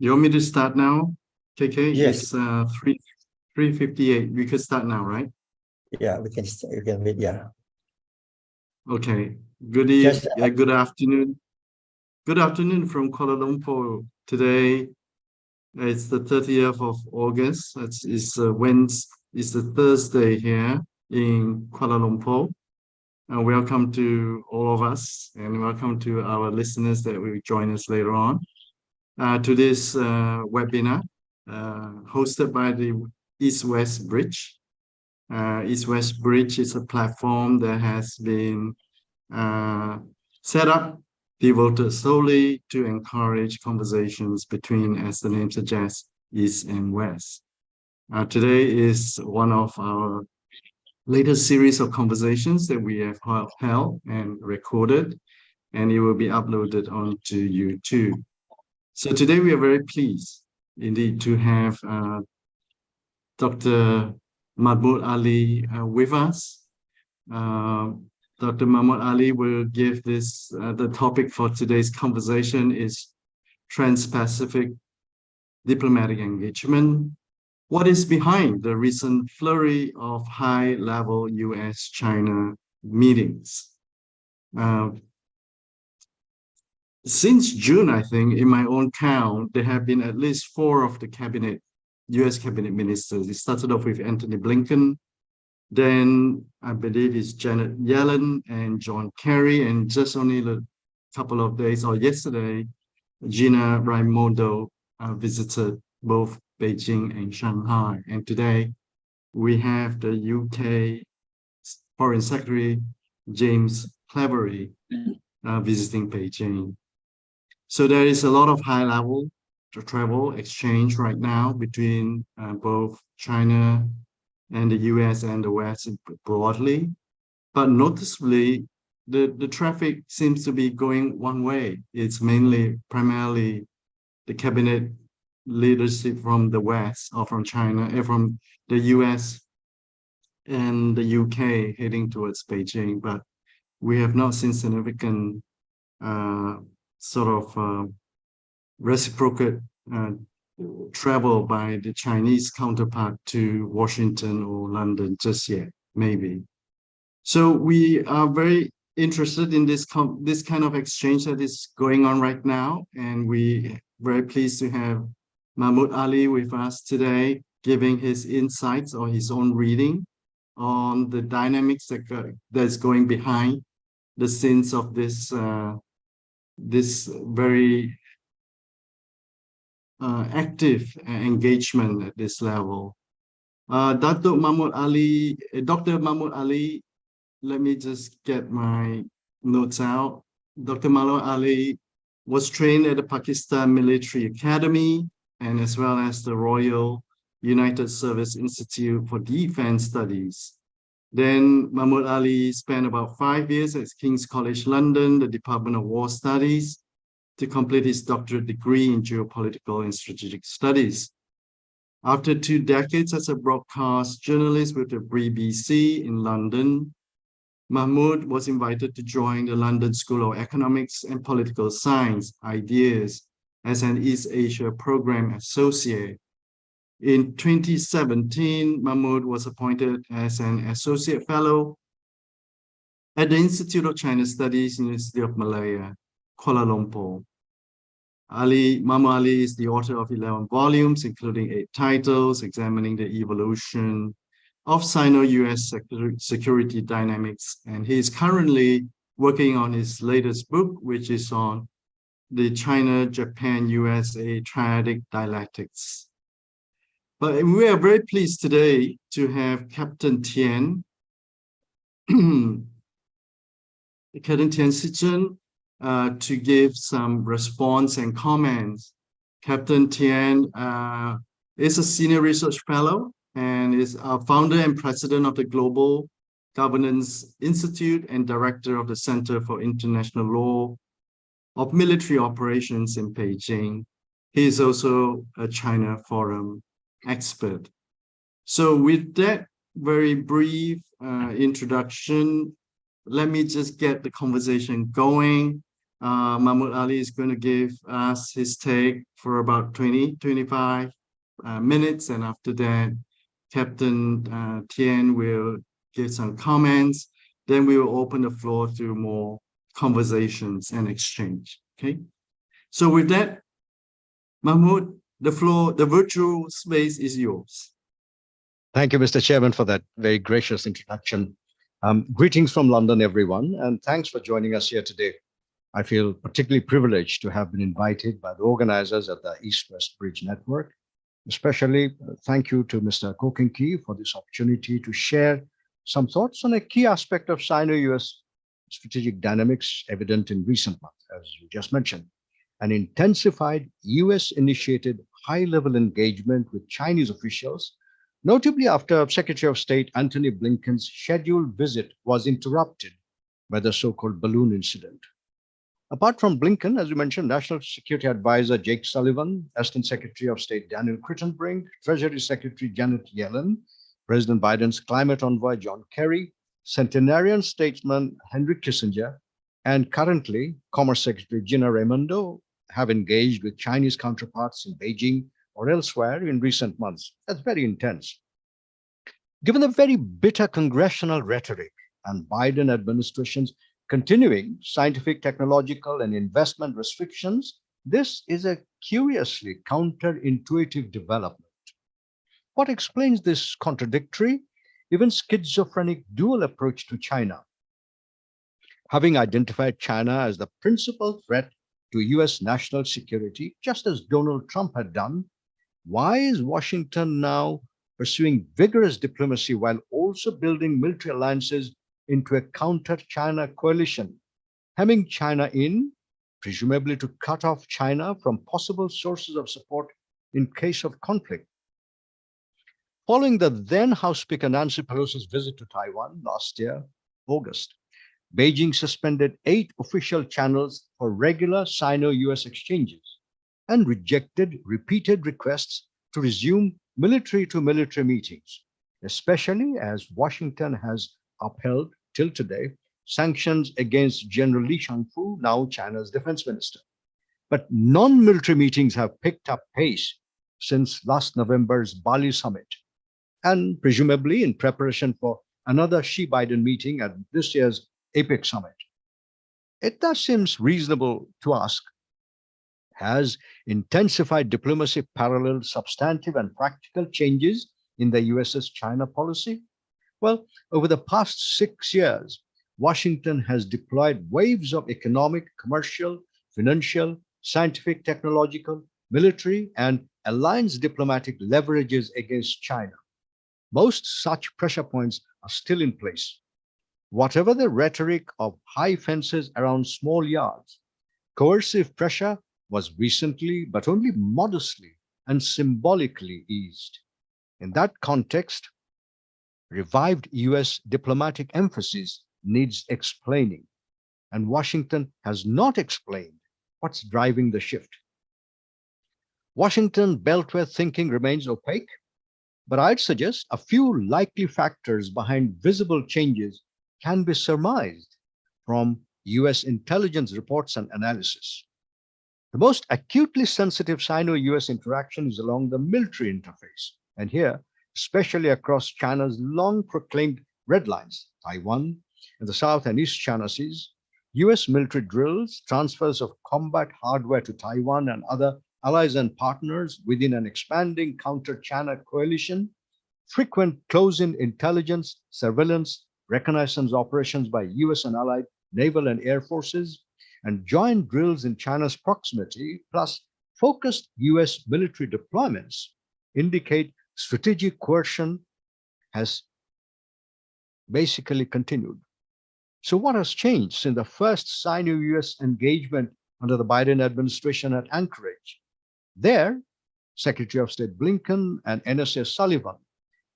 You want me to start now? KK, Yes. it's 3:58. We could start now, right? Yeah, we can wait. Yeah. Okay. Just Good afternoon. Good afternoon from Kuala Lumpur. Today, it's the 30th of August. It's Wednesday. It's the Thursday here in Kuala Lumpur. And welcome to all of us, and welcome to our listeners that will join us later on to this webinar hosted by the East-West Bridge. East-West Bridge is a platform that has been set up, devoted solely to encourage conversations between, as the name suggests, East and West. Today is one of our latest series of conversations that we have held and recorded, and it will be uploaded onto YouTube. So today we are very pleased indeed to have Dr. Mahmud Ali with us. Dr. Mahmud Ali will give this, the topic for today's conversation is Trans-Pacific diplomatic engagement. What is behind the recent flurry of high-level US-China meetings? Since June, I think, in my own count, there have been at least 4 of the US cabinet ministers. It started off with Antony Blinken, then I believe it's Janet Yellen and John Kerry, and just only a couple of days or yesterday, Gina Raimondo visited both Beijing and Shanghai. And today we have the UK Foreign Secretary James Cleverly visiting Beijing. So there is a lot of high-level travel exchange right now between both China and the US and the West broadly. But noticeably, the traffic seems to be going one way. It's primarily the cabinet leadership from the West or from China, from the US and the UK heading towards Beijing. But we have not seen significant reciprocal travel by the Chinese counterpart to Washington or London just yet, maybe. So we are very interested in this kind of exchange that is going on right now, and we are very pleased to have Mahmud Ali with us today, giving his insights or his own reading on the dynamics that's going behind the scenes of this very active engagement at this level. Dr. Mahmud Ali, let me just get my notes out. Dr. Mahmud Ali was trained at the Pakistan Military Academy and as well as the Royal United Service Institute for Defense Studies. Then Mahmud Ali spent about 5 years at King's College London, the Department of War Studies, to complete his doctorate degree in geopolitical and strategic studies. After 2 decades as a broadcast journalist with the BBC in London, Mahmud was invited to join the London School of Economics and Political Science Ideas as an East Asia Program Associate. In 2017, Mahmud was appointed as an Associate Fellow at the Institute of China Studies, University of Malaya, Kuala Lumpur. Mahmud Ali is the author of 11 volumes, including 8 titles, examining the evolution of Sino-US security dynamics. And he is currently working on his latest book, which is on the China, Japan, USA triadic dialectics. But we are very pleased today to have Captain Tian, Captain Tian Shichen, to give some response and comments. Captain Tian is a senior research fellow and is a founder and president of the Global Governance Institute and director of the Center for International Law of Military Operations in Beijing. He is also a China Forum expert. So with that very brief introduction, let me just get the conversation going. Mahmud Ali is going to give us his take for about 25 minutes. And after that, Captain Tian will give some comments. Then we will open the floor to more conversations and exchange. Okay. So with that, Mahmoud, the floor, the virtual space is yours. Thank you, Mr. Chairman, for that very gracious introduction. Greetings from London, everyone, and thanks for joining us here today. I feel particularly privileged to have been invited by the organizers of the East-West Bridge Network. Especially, thank you to Mr. Kokinki for this opportunity to share some thoughts on a key aspect of Sino-US strategic dynamics evident in recent months, as you just mentioned. An intensified US-initiated high-level engagement with Chinese officials, notably after Secretary of State Antony Blinken's scheduled visit was interrupted by the so-called balloon incident. Apart from Blinken, as you mentioned, National Security Advisor Jake Sullivan, Assistant Secretary of State Daniel Crittenbrink, Treasury Secretary Janet Yellen, President Biden's climate envoy John Kerry, centenarian statesman Henry Kissinger, and currently Commerce Secretary Gina Raimondo have engaged with Chinese counterparts in Beijing or elsewhere in recent months. That's very intense. Given the very bitter congressional rhetoric and Biden administration's continuing scientific, technological, and investment restrictions, this is a curiously counterintuitive development. What explains this contradictory, even schizophrenic dual approach to China? Having identified China as the principal threat to US national security, just as Donald Trump had done, why is Washington now pursuing vigorous diplomacy while also building military alliances into a counter-China coalition, hemming China in, presumably to cut off China from possible sources of support in case of conflict? Following the then House Speaker Nancy Pelosi's visit to Taiwan last year, August, Beijing suspended 8 official channels for regular Sino-US exchanges and rejected repeated requests to resume military-to-military meetings, especially as Washington has upheld till today sanctions against General Li Shangfu, now China's defense minister. But non-military meetings have picked up pace since last November's Bali summit, and presumably in preparation for another Xi-Biden meeting at this year's APEC summit. It thus seems reasonable to ask, has intensified diplomacy paralleled substantive and practical changes in the US's China policy? Well, over the past 6 years, Washington has deployed waves of economic, commercial, financial, scientific, technological, military, and alliance diplomatic leverages against China. Most such pressure points are still in place. Whatever the rhetoric of high fences around small yards, coercive pressure was recently, but only modestly and symbolically eased. In that context, revived US diplomatic emphasis needs explaining, and Washington has not explained what's driving the shift. Washington Beltway thinking remains opaque, but I'd suggest a few likely factors behind visible changes can be surmised from US intelligence reports and analysis. The most acutely sensitive Sino-US interaction is along the military interface, and here, especially across China's long-proclaimed red lines, Taiwan and the South and East China Seas, US military drills, transfers of combat hardware to Taiwan and other allies and partners within an expanding counter-China coalition, frequent close-in intelligence, surveillance, reconnaissance operations by US and allied naval and air forces, and joint drills in China's proximity, plus focused US military deployments, indicate strategic coercion has basically continued. So what has changed since the first Sino-US engagement under the Biden administration at Anchorage? There, Secretary of State Blinken and NSA Sullivan,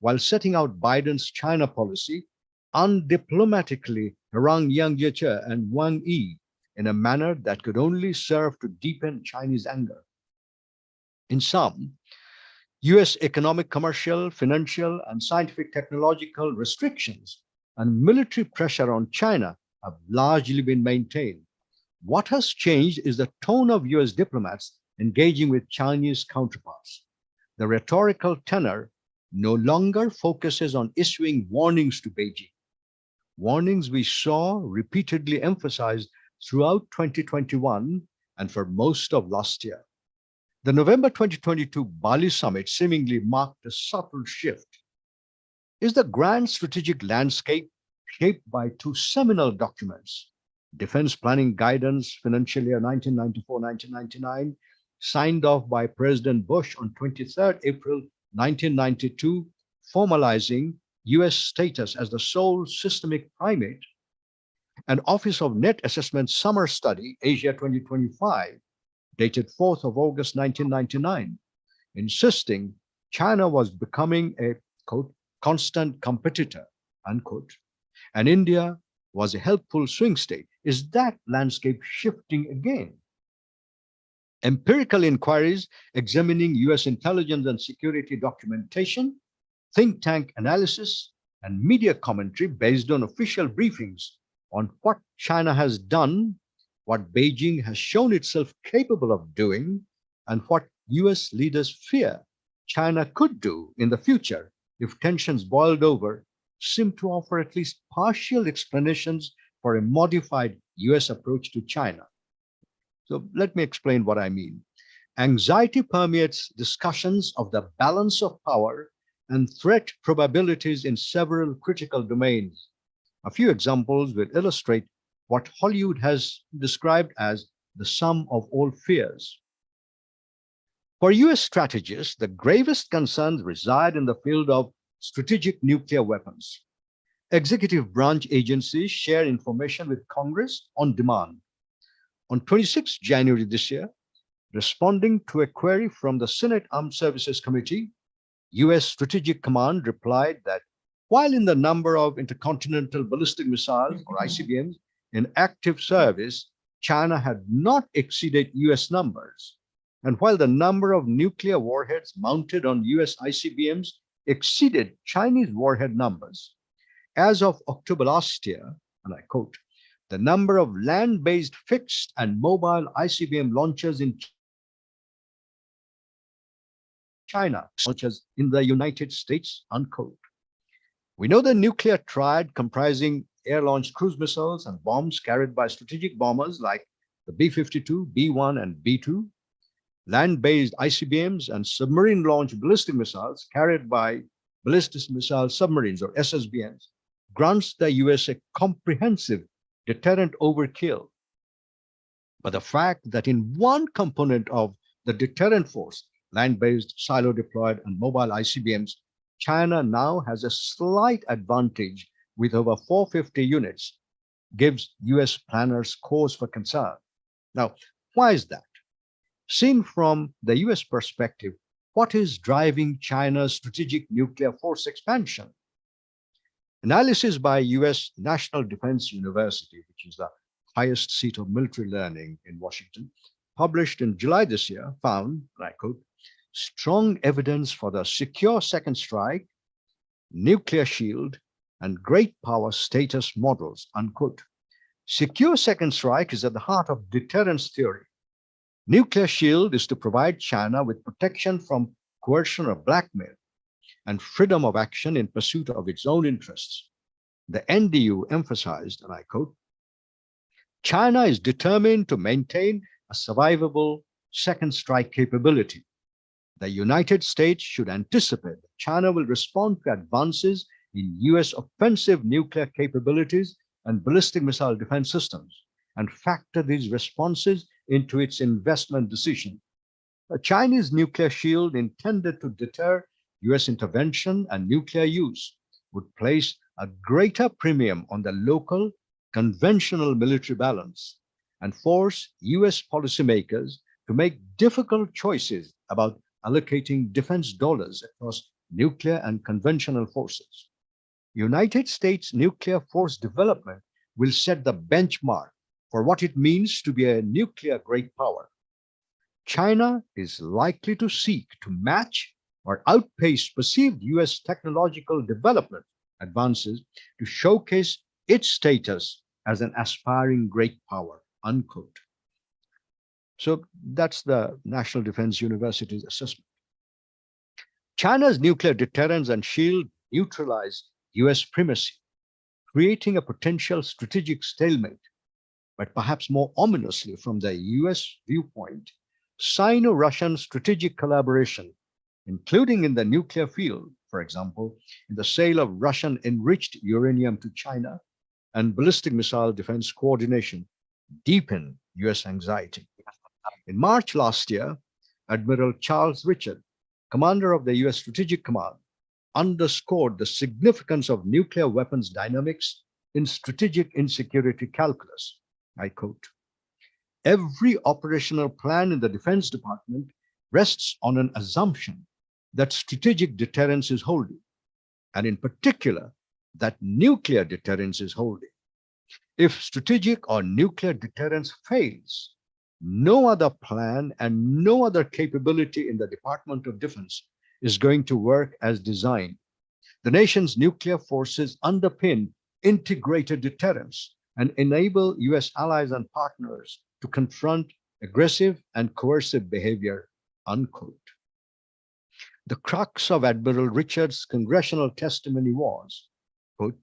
while setting out Biden's China policy, undiplomatically harangued Yang Jiechi and Wang Yi in a manner that could only serve to deepen Chinese anger. In sum, US economic, commercial, financial, and scientific technological restrictions and military pressure on China have largely been maintained, What has changed is the tone of US diplomats engaging with Chinese counterparts. The rhetorical tenor no longer focuses on issuing warnings to Beijing. Warnings we saw repeatedly emphasized throughout 2021 and for most of last year. The November 2022 Bali summit seemingly marked a subtle shift. Is the grand strategic landscape shaped by two seminal documents, Defense Planning Guidance, Financial Year 1994-1999, signed off by President Bush on 23rd April 1992, formalizing US status as the sole systemic primate, and Office of Net Assessment Summer Study, Asia 2025, dated 4th of August 1999, insisting China was becoming a, quote, constant competitor, unquote, and India was a helpful swing state. Is that landscape shifting again? Empirical inquiries examining US intelligence and security documentation, think tank analysis, and media commentary based on official briefings on what China has done, what Beijing has shown itself capable of doing, and what US leaders fear China could do in the future if tensions boiled over, seem to offer at least partial explanations for a modified US approach to China. So let me explain what I mean. Anxiety permeates discussions of the balance of power and threat probabilities in several critical domains. A few examples will illustrate what Hollywood has described as the sum of all fears. For US strategists, the gravest concerns reside in the field of strategic nuclear weapons. Executive branch agencies share information with Congress on demand. On 26 January this year, responding to a query from the Senate Armed Services Committee, US Strategic Command replied that while in the number of intercontinental ballistic missiles, or ICBMs, in active service, China had not exceeded US numbers. And while the number of nuclear warheads mounted on US ICBMs exceeded Chinese warhead numbers. As of October last year, and I quote, the number of land-based fixed and mobile ICBM launchers in China, such as in the United States, unquote. We know the nuclear triad comprising air-launched cruise missiles and bombs carried by strategic bombers like the B-52, B-1, and B-2, land-based ICBMs and submarine-launched ballistic missiles carried by ballistic missile submarines, or SSBMs, grants the US a comprehensive deterrent overkill. But the fact that in one component of the deterrent force, land-based, silo-deployed, and mobile ICBMs, China now has a slight advantage with over 450 units, gives US planners cause for concern. Now, why is that? Seen from the US perspective, what is driving China's strategic nuclear force expansion? Analysis by US National Defense University, which is the highest seat of military learning in Washington, published in July this year, found, and I quote, strong evidence for the secure second strike, nuclear shield, and great power status models, unquote. Secure second strike is at the heart of deterrence theory. Nuclear shield is to provide China with protection from coercion or blackmail and freedom of action in pursuit of its own interests. The NDU emphasized, and I quote, China is determined to maintain a survivable second strike capability. The United States should anticipate that China will respond to advances in US offensive nuclear capabilities and ballistic missile defense systems and factor these responses into its investment decision. A Chinese nuclear shield intended to deter US intervention and nuclear use would place a greater premium on the local conventional military balance and force US policymakers to make difficult choices about allocating defense dollars across nuclear and conventional forces. United States nuclear force development will set the benchmark for what it means to be a nuclear great power. China is likely to seek to match or outpace perceived US technological development advances to showcase its status as an aspiring great power, unquote. So that's the National Defense University's assessment. China's nuclear deterrence and shield neutralized US primacy, creating a potential strategic stalemate. But perhaps more ominously from the US viewpoint, Sino-Russian strategic collaboration, including in the nuclear field, for example, in the sale of Russian enriched uranium to China and ballistic missile defense coordination, deepened US anxiety. In March last year, Admiral Charles Rted, commander of the US Strategic Command, underscored the significance of nuclear weapons dynamics in strategic insecurity calculus. I quote, "Every operational plan in the Defense Department rests on an assumption that strategic deterrence is holding, and in particular, that nuclear deterrence is holding. If strategic or nuclear deterrence fails, no other plan and no other capability in the Department of Defense is going to work as designed. The nation's nuclear forces underpin integrated deterrence and enable US allies and partners to confront aggressive and coercive behavior," unquote. The crux of Admiral Richard's congressional testimony was, quote,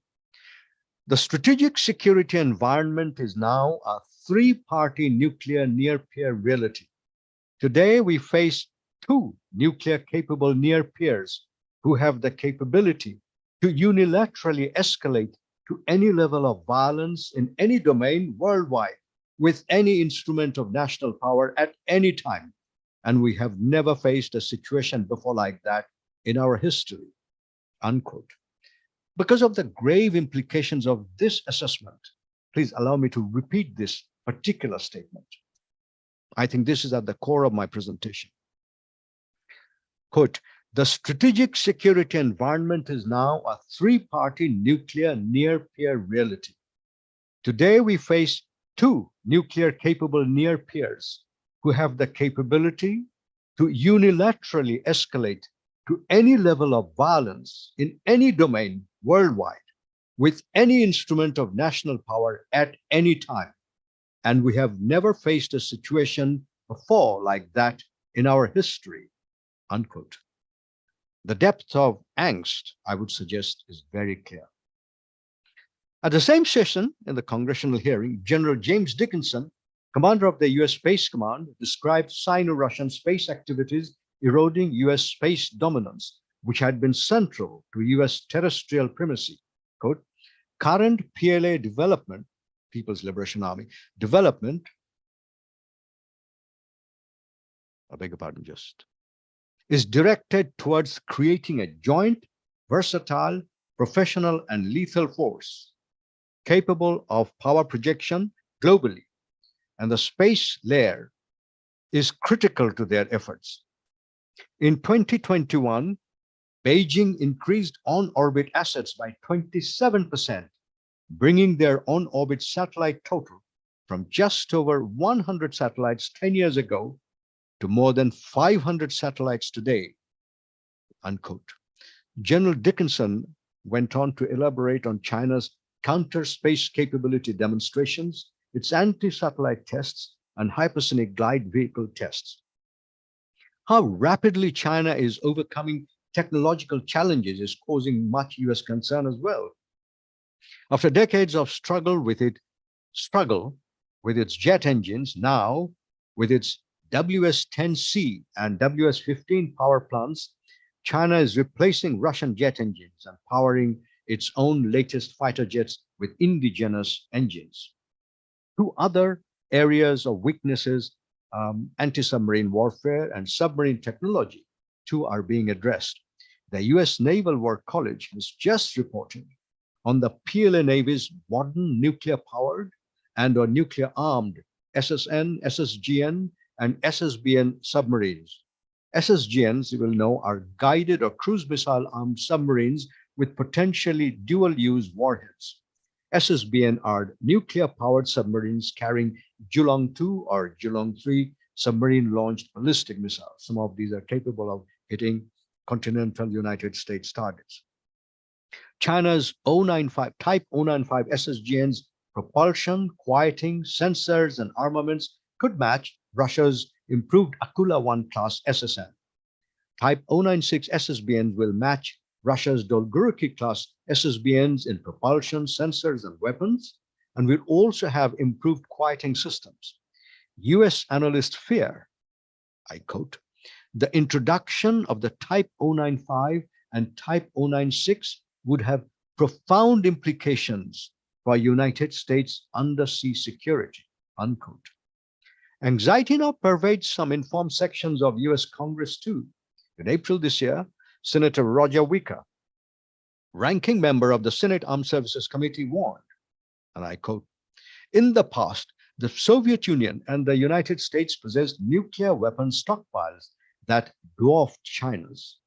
"The strategic security environment is now a three-party nuclear near-peer reality. Today, we face two nuclear-capable near-peers who have the capability to unilaterally escalate to any level of violence in any domain worldwide with any instrument of national power at any time. And we have never faced a situation before like that in our history," unquote. Because of the grave implications of this assessment, please allow me to repeat this particular statement. I think this is at the core of my presentation. Quote, "The strategic security environment is now a three-party nuclear near-peer reality. Today, we face two nuclear-capable near-peers who have the capability to unilaterally escalate to any level of violence in any domain worldwide with any instrument of national power at any time. And we have never faced a situation before like that in our history," unquote. The depth of angst, I would suggest, is very clear. At the same session, in the congressional hearing, General James Dickinson, commander of the US Space Command, described Sino-Russian space activities eroding US space dominance, which had been central to US terrestrial primacy. Quote, "Current PLA development, People's Liberation Army, development, I beg your pardon, is directed towards creating a joint, versatile, professional, and lethal force capable of power projection globally. And the space layer is critical to their efforts. In 2021, Beijing increased on-orbit assets by 27%, bringing their on-orbit satellite total from just over 100 satellites 10 years ago to more than 500 satellites today," unquote. General Dickinson went on to elaborate on China's counter-space capability demonstrations, its anti-satellite tests, and hypersonic glide vehicle tests. How rapidly China is overcoming technological challenges is causing much US concern as well. After decades of struggle with its jet engines, now with its WS-10C and WS-15 power plants, China is replacing Russian jet engines and powering its own latest fighter jets with indigenous engines. Two other areas of weaknesses, anti-submarine warfare and submarine technology, too, are being addressed. The US Naval War College has just reported on the PLA Navy's modern nuclear-powered and or nuclear-armed SSN, SSGN, and SSBN submarines. SSGNs, you will know, are guided or cruise missile-armed submarines with potentially dual-use warheads. SSBN are nuclear-powered submarines carrying Julong-2 or Julong-3 submarine-launched ballistic missiles. Some of these are capable of hitting continental United States targets. China's Type 095 SSGNs propulsion, quieting, sensors, and armaments could match Russia's improved Akula-1 class SSN. Type 096 SSBNs will match Russia's Dolgoruki class SSBNs in propulsion, sensors, and weapons, and will also have improved quieting systems. US analysts fear, I quote, the introduction of the Type 095 and Type 096 would have profound implications for United States undersea security, unquote. Anxiety now pervades some informed sections of US Congress too. In April this year, Senator Roger Wicker, ranking member of the Senate Armed Services Committee, warned, and I quote, in the past, the Soviet Union and the United States possessed nuclear weapons stockpiles that dwarfed China's.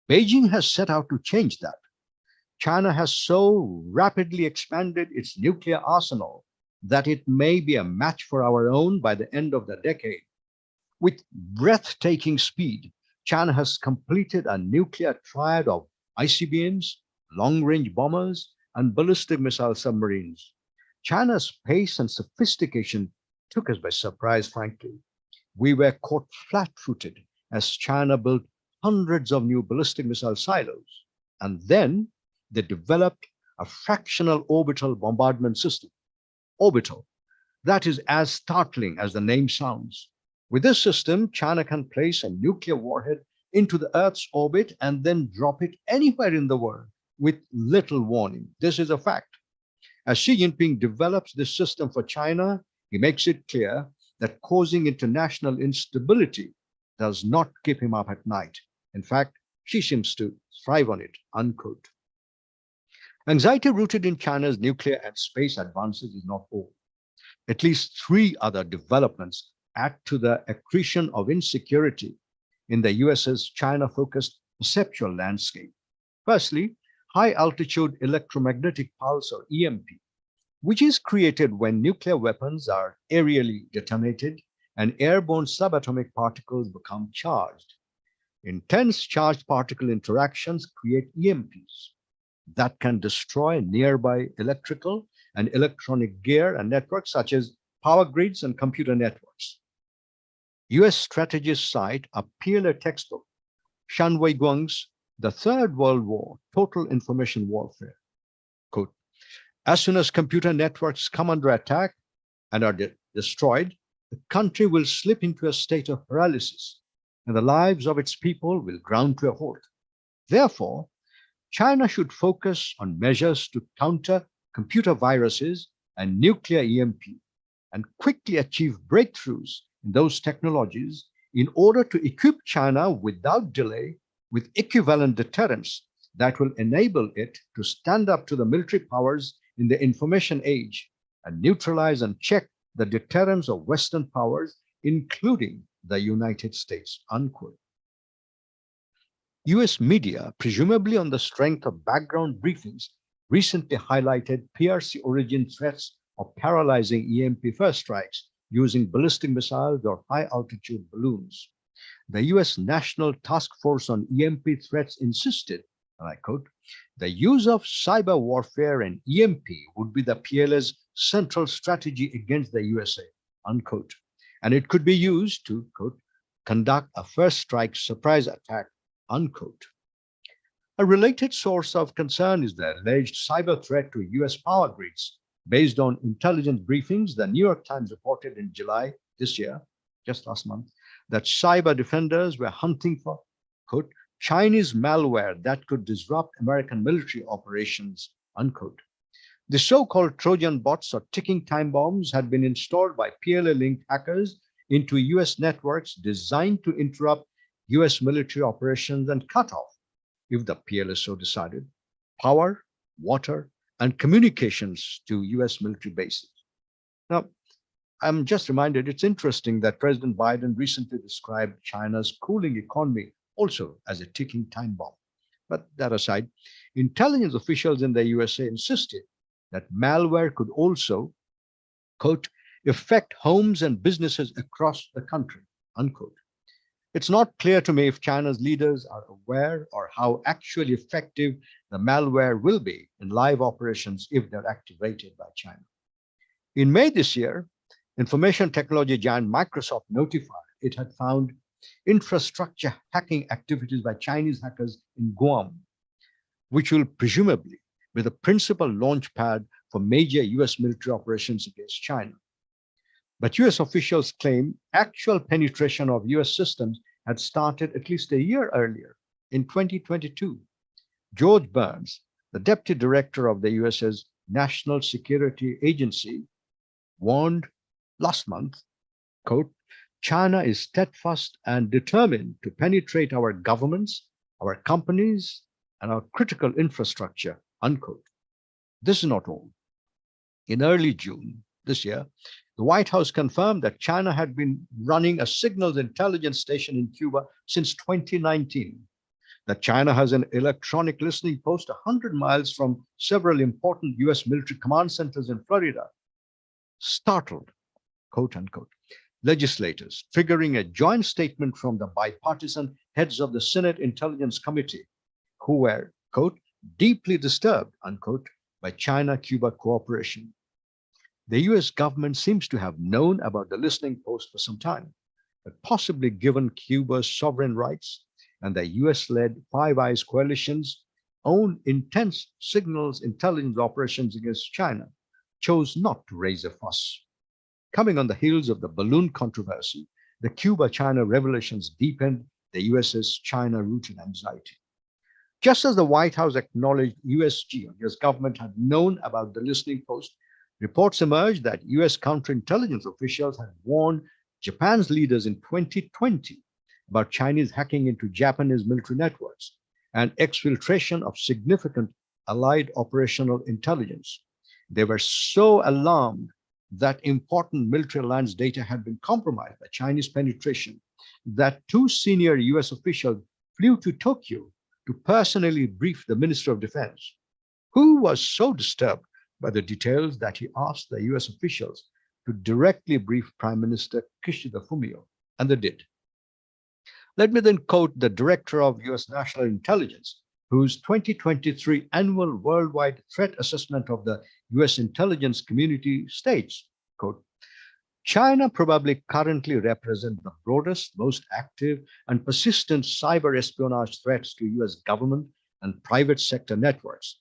Beijing has set out to change that. China has so rapidly expanded its nuclear arsenal that it may be a match for our own by the end of the decade. With breathtaking speed, China has completed a nuclear triad of ICBMs, long-range bombers, and ballistic missile submarines. China's pace and sophistication took us by surprise, frankly. We were caught flat-footed as China built hundreds of new ballistic missile silos, and then they developed a fractional orbital bombardment system. Orbital, that is as startling as the name sounds. With this system, China can place a nuclear warhead into the Earth's orbit and then drop it anywhere in the world with little warning. This is a fact. As Xi Jinping develops this system for China, he makes it clear that causing international instability does not keep him up at night. In fact, Xi seems to thrive on it, unquote. Anxiety rooted in China's nuclear and space advances is not all. At least three other developments add to the accretion of insecurity in the US's China-focused perceptual landscape. Firstly, high-altitude electromagnetic pulse, or EMP, which is created when nuclear weapons are aerially detonated and airborne subatomic particles become charged. Intense charged particle interactions create EMPs that can destroy nearby electrical and electronic gear and networks such as power grids and computer networks. US strategists cite a PLA textbook, Shan Weiguang's The Third World War, Total Information Warfare. Quote, as soon as computer networks come under attack and are destroyed, the country will slip into a state of paralysis and the lives of its people will ground to a halt. Therefore, China should focus on measures to counter computer viruses and nuclear EMP and quickly achieve breakthroughs in those technologies in order to equip China without delay with equivalent deterrence that will enable it to stand up to the military powers in the information age and neutralize and check the deterrence of Western powers, including the United States, unquote. US media, presumably on the strength of background briefings, recently highlighted PRC origin threats of paralyzing EMP first strikes using ballistic missiles or high-altitude balloons. The US National Task Force on EMP Threats insisted, and I quote, the use of cyber warfare and EMP would be the PLA's central strategy against the USA, unquote. And it could be used to, quote, conduct a first strike surprise attack, unquote. A related source of concern is the alleged cyber threat to US power grids. Based on intelligence briefings, the New York Times reported in July this year, just last month, that cyber defenders were hunting for, quote, Chinese malware that could disrupt American military operations, unquote. The so-called Trojan bots, or ticking time bombs, had been installed by PLA-linked hackers into US networks designed to interrupt US military operations and cut off, if the PLA so decided, power, water, and communications to US military bases. Now, I'm just reminded, it's interesting that President Biden recently described China's cooling economy also as a ticking time bomb. But that aside, intelligence officials in the USA insisted that malware could also, quote, affect homes and businesses across the country, unquote. It's not clear to me if China's leaders are aware or how actually effective the malware will be in live operations if they're activated by China. In May this year, information technology giant Microsoft notified it had found infrastructure hacking activities by Chinese hackers in Guam, which will presumably be the principal launch pad for major US military operations against China. But US officials claim actual penetration of US systems had started at least a year earlier, in 2022. George Burns, the deputy director of the US's National Security Agency, warned last month, quote, China is steadfast and determined to penetrate our governments, our companies, and our critical infrastructure, unquote. This is not all. In early June this year, the White House confirmed that China had been running a signals intelligence station in Cuba since 2019, that China has an electronic listening post 100 miles from several important US military command centers in Florida. Startled, quote unquote, legislators, triggering a joint statement from the bipartisan heads of the Senate Intelligence Committee, who were, quote, deeply disturbed, unquote, by China-Cuba cooperation. The US government seems to have known about the listening post for some time, but possibly given Cuba's sovereign rights and the US-led Five Eyes coalition's own intense signals intelligence operations against China, chose not to raise a fuss. Coming on the heels of the balloon controversy, the Cuba-China revelations deepened the US's China-rooted anxiety. Just as the White House acknowledged US government had known about the listening post, reports emerged that US counterintelligence officials had warned Japan's leaders in 2020 about Chinese hacking into Japanese military networks and exfiltration of significant allied operational intelligence. They were so alarmed that important military alliance data had been compromised by Chinese penetration that two senior US officials flew to Tokyo to personally brief the Minister of Defense, who was so disturbed by the details that he asked the US officials to directly brief Prime Minister Kishida Fumio, and they did. Let me then quote the Director of US National Intelligence, whose 2023 annual worldwide threat assessment of the US intelligence community states, quote, China probably currently represents the broadest, most active, and persistent cyber espionage threats to US government and private sector networks.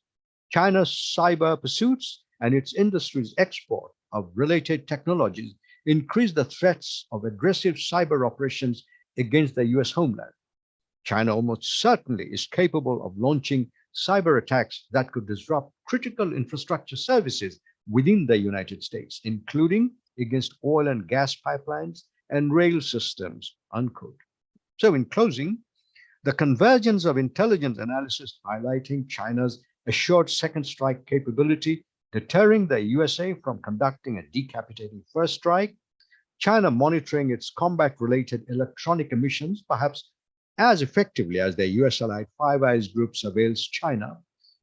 China's cyber pursuits and its industry's export of related technologies increase the threats of aggressive cyber operations against the US homeland. China almost certainly is capable of launching cyber attacks that could disrupt critical infrastructure services within the United States, including against oil and gas pipelines and rail systems, unquote. So in closing, the convergence of intelligence analysis highlighting China's assured second strike capability, deterring the USA from conducting a decapitating first strike, China monitoring its combat-related electronic emissions, perhaps as effectively as the US-allied Five Eyes group surveils China,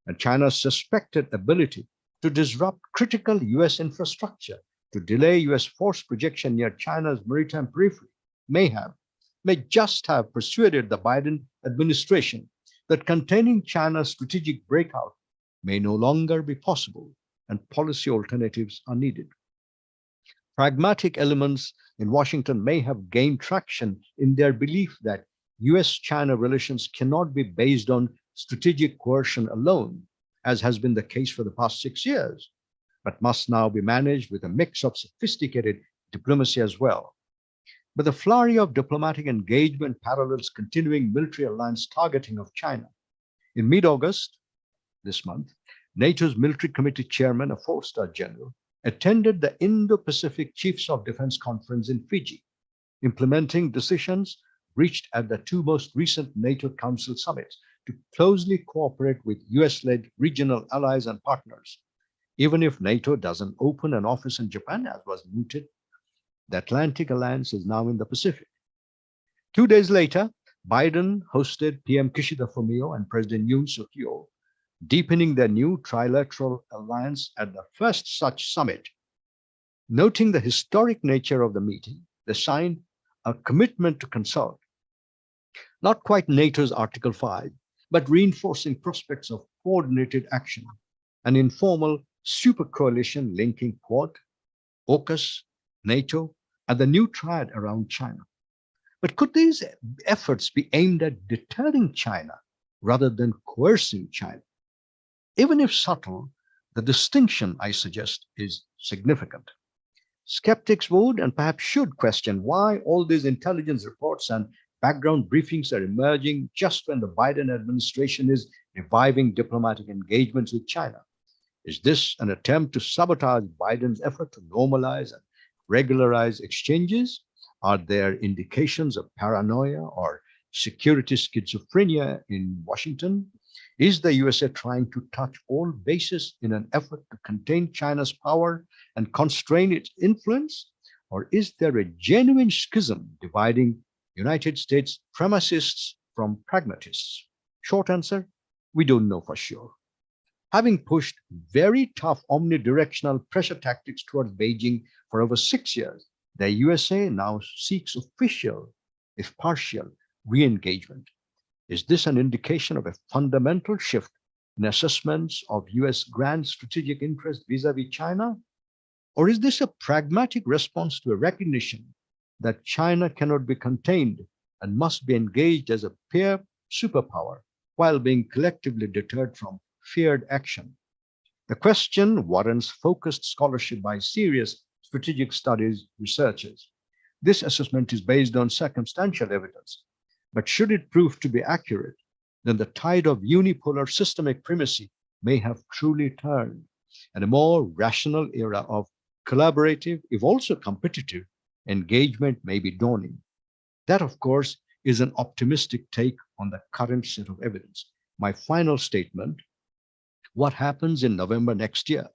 and China's suspected ability to disrupt critical US infrastructure to delay US force projection near China's maritime periphery may just have persuaded the Biden administration that containing China's strategic breakout may no longer be possible and policy alternatives are needed. Pragmatic elements in Washington may have gained traction in their belief that US-China relations cannot be based on strategic coercion alone, as has been the case for the past 6 years, but must now be managed with a mix of sophisticated diplomacy as well. But the flurry of diplomatic engagement parallels continuing military alliance targeting of China. In mid-August this month, NATO's military committee chairman, a four-star general, attended the Indo-Pacific Chiefs of Defense Conference in Fiji, implementing decisions reached at the two most recent NATO Council summits to closely cooperate with US-led regional allies and partners. Even if NATO doesn't open an office in Japan, as was mooted, the Atlantic Alliance is now in the Pacific. 2 days later, Biden hosted PM Kishida Fumio and President Yoon Suk Yeol, deepening their new trilateral alliance at the first such summit. Noting the historic nature of the meeting, they signed a commitment to consult, not quite NATO's Article 5, but reinforcing prospects of coordinated action, an informal super coalition linking Quad, AUKUS, NATO, and the new triad around China. But could these efforts be aimed at deterring China rather than coercing China? Even if subtle, the distinction, I suggest, is significant. Skeptics would and perhaps should question why all these intelligence reports and background briefings are emerging just when the Biden administration is reviving diplomatic engagements with China. Is this an attempt to sabotage Biden's effort to normalize and regularize exchanges? Are there indications of paranoia or security schizophrenia in Washington? Is the USA trying to touch all bases in an effort to contain China's power and constrain its influence? Or is there a genuine schism dividing United States supremacists from pragmatists? Short answer, we don't know for sure. Having pushed very tough omnidirectional pressure tactics towards Beijing for over 6 years, the USA now seeks official, if partial, re-engagement. Is this an indication of a fundamental shift in assessments of US grand strategic interest vis-à-vis China? Or is this a pragmatic response to a recognition that China cannot be contained and must be engaged as a peer superpower while being collectively deterred from feared action? The question warrants focused scholarship by serious strategic studies researchers. This assessment is based on circumstantial evidence, but should it prove to be accurate, then the tide of unipolar systemic primacy may have truly turned, and a more rational era of collaborative, if also competitive, engagement may be dawning. That, of course, is an optimistic take on the current set of evidence. My final statement: what happens in November next year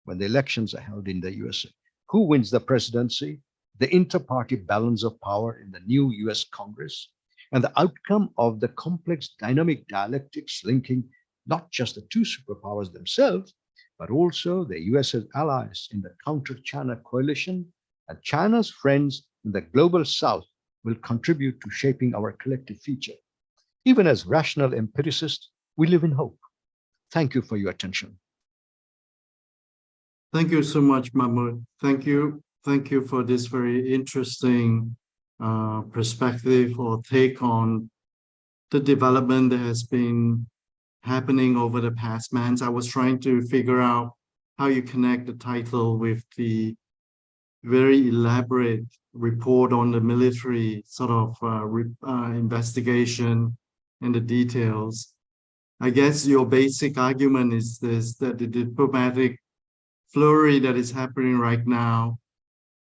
when the elections are held in the USA? Who wins the presidency, the inter-party balance of power in the new US Congress, and the outcome of the complex dynamic dialectics linking not just the two superpowers themselves, but also the US's allies in the counter-China coalition and China's friends in the global South will contribute to shaping our collective future. Even as rational empiricists, we live in hope. Thank you for your attention. Thank you so much, Mahmud. Thank you. Thank you for this very interesting perspective or take on the development that has been happening over the past months. I was trying to figure out how you connect the title with the very elaborate report on the military sort of investigation and the details. I guess your basic argument is this, that the diplomatic flurry that is happening right now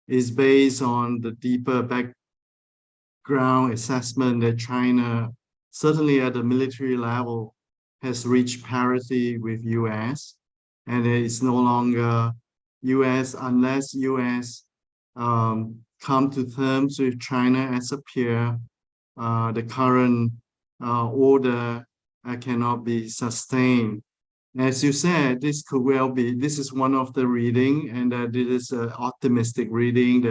is based on the deeper background assessment that China, certainly at the military level, has reached parity with US, and it is no longer US unless US come to terms with China as a peer. The current order cannot be sustained. As you said, this could well be, this is one of the reading, and that it is an optimistic reading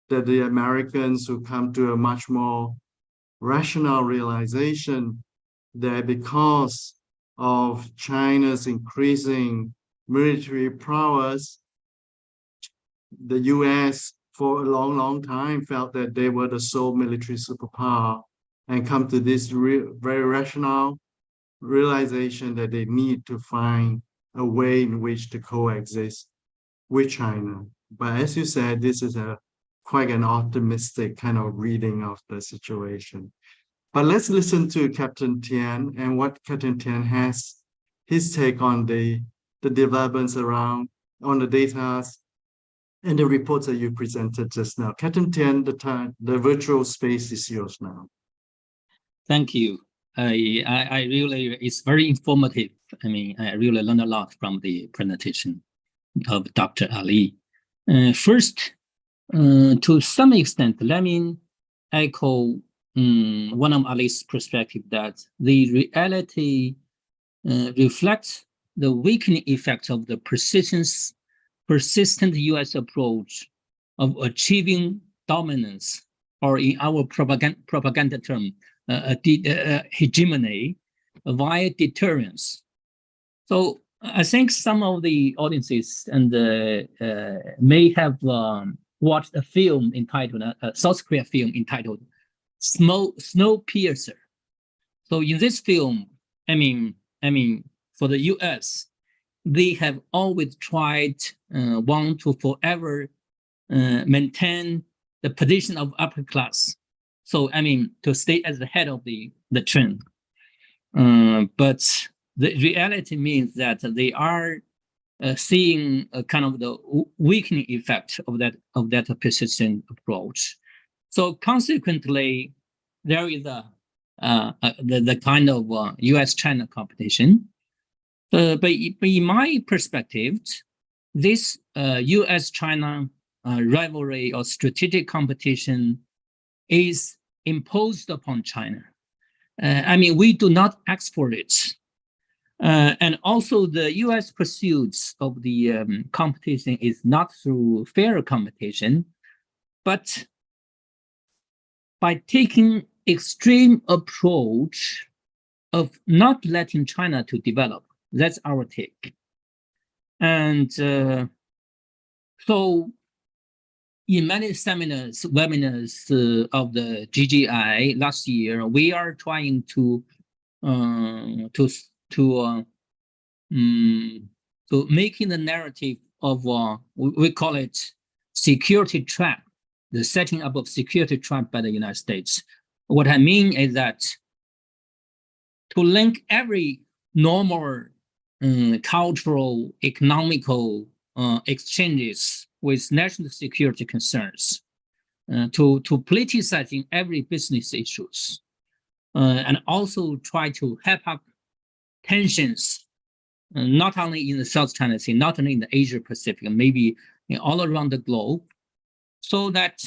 that the Americans will come to a much more rational realization that because of China's increasing military prowess, the US for a long, long time felt that they were the sole military superpower, and come to this very rational realization that they need to find a way in which to coexist with China. But as you said, this is quite an optimistic kind of reading of the situation. But let's listen to Captain Tian and what Captain Tian has, his take on the developments around, on the data and the reports that you presented just now. Captain Tian, the virtual space is yours now. Thank you. I really, it's very informative. I mean, I really learned a lot from the presentation of Dr. Ali. First, to some extent, let me echo one of Ali's perspective that the reality reflects the weakening effect of the persistent US approach of achieving dominance, or in our propaganda term, hegemony via deterrence. So I think some of the audiences and may have watched a film entitled, South Korea film entitled Snowpiercer. So in this film, I mean, for the US, they have always tried, want to forever maintain the position of upper class. So, I mean, to stay at the head of the trend. But the reality means that they are seeing a kind of the weakening effect of that persistent approach. So consequently, there is the kind of U.S.-China competition. But in my perspective, this U.S.-China rivalry or strategic competition is imposed upon China. I mean, we do not ask for it. And also the US pursuits of the competition is not through fair competition, but by taking extreme approach of not letting China to develop. That's our take. And so in many seminars, webinars of the GGI last year, we are trying to making the narrative of we call it security trap, the setting up of security trap by the United States. What I mean is that to link every normal cultural, economical exchanges with national security concerns, to politicizing every business issues, and also try to help up tensions, not only in the South China Sea, not only in the Asia Pacific, maybe all around the globe, so that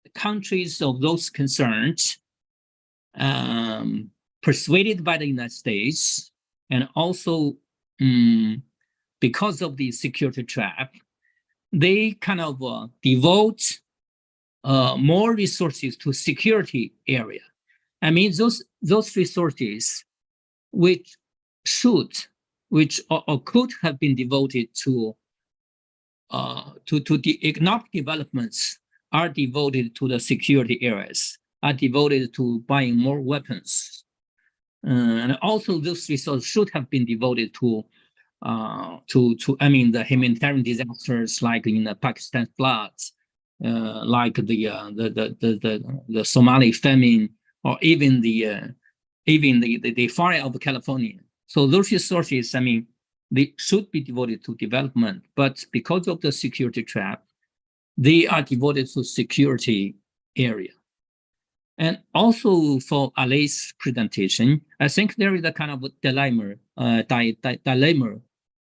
the countries of those concerned, persuaded by the United States, and also because of the security trap, they kind of devote more resources to security area. I mean, those resources which or could have been devoted to the economic developments are devoted to the security areas, are devoted to buying more weapons. And also those resources should have been devoted to the humanitarian disasters like in the Pakistan floods, like the Somali famine, or even the fire of California. So those resources, I mean, they should be devoted to development, but because of the security trap, they are devoted to security area. And also for Ali's presentation, I think there is a kind of dilemma.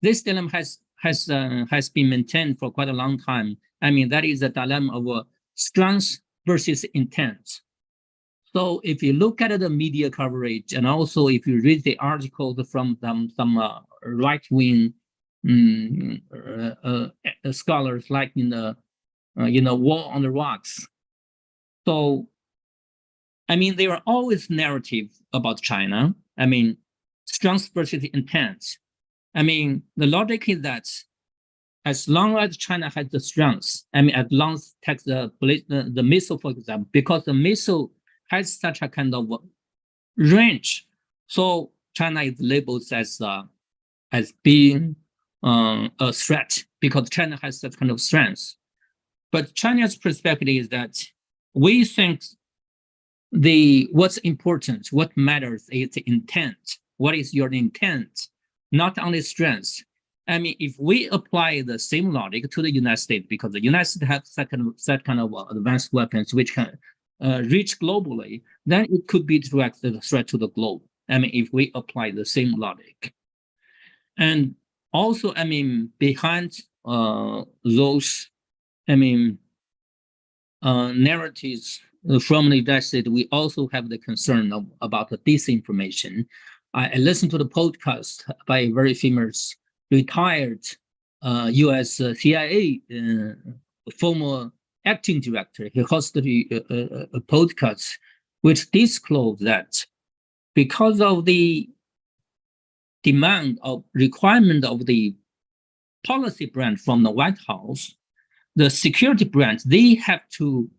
This dilemma has been maintained for quite a long time. I mean, that is a dilemma of strength versus intent. So if you look at the media coverage, and also if you read the articles from some right-wing scholars, like in the War on the Rocks. So, I mean, there are always narrative about China. I mean, strength versus intent. I mean, the logic is that as long as China has the strength, I mean, as long as takes the missile, for example, because the missile has such a kind of range, so China is labeled as being a threat because China has that kind of strength. But China's perspective is that we think what's important, what matters is the intent. What is your intent? Not only strength. I mean, if we apply the same logic to the United States, because the United States has that kind of advanced weapons which can reach globally, then it could be direct the threat to the globe. I mean, if we apply the same logic. And also, I mean, behind those, I mean, narratives from the United States, we also have the concern about the disinformation. I listened to the podcast by a very famous retired US CIA former acting director. He hosted a podcast which disclosed that because of the demand of requirement of the policy branch from the White House, the security branch, they have to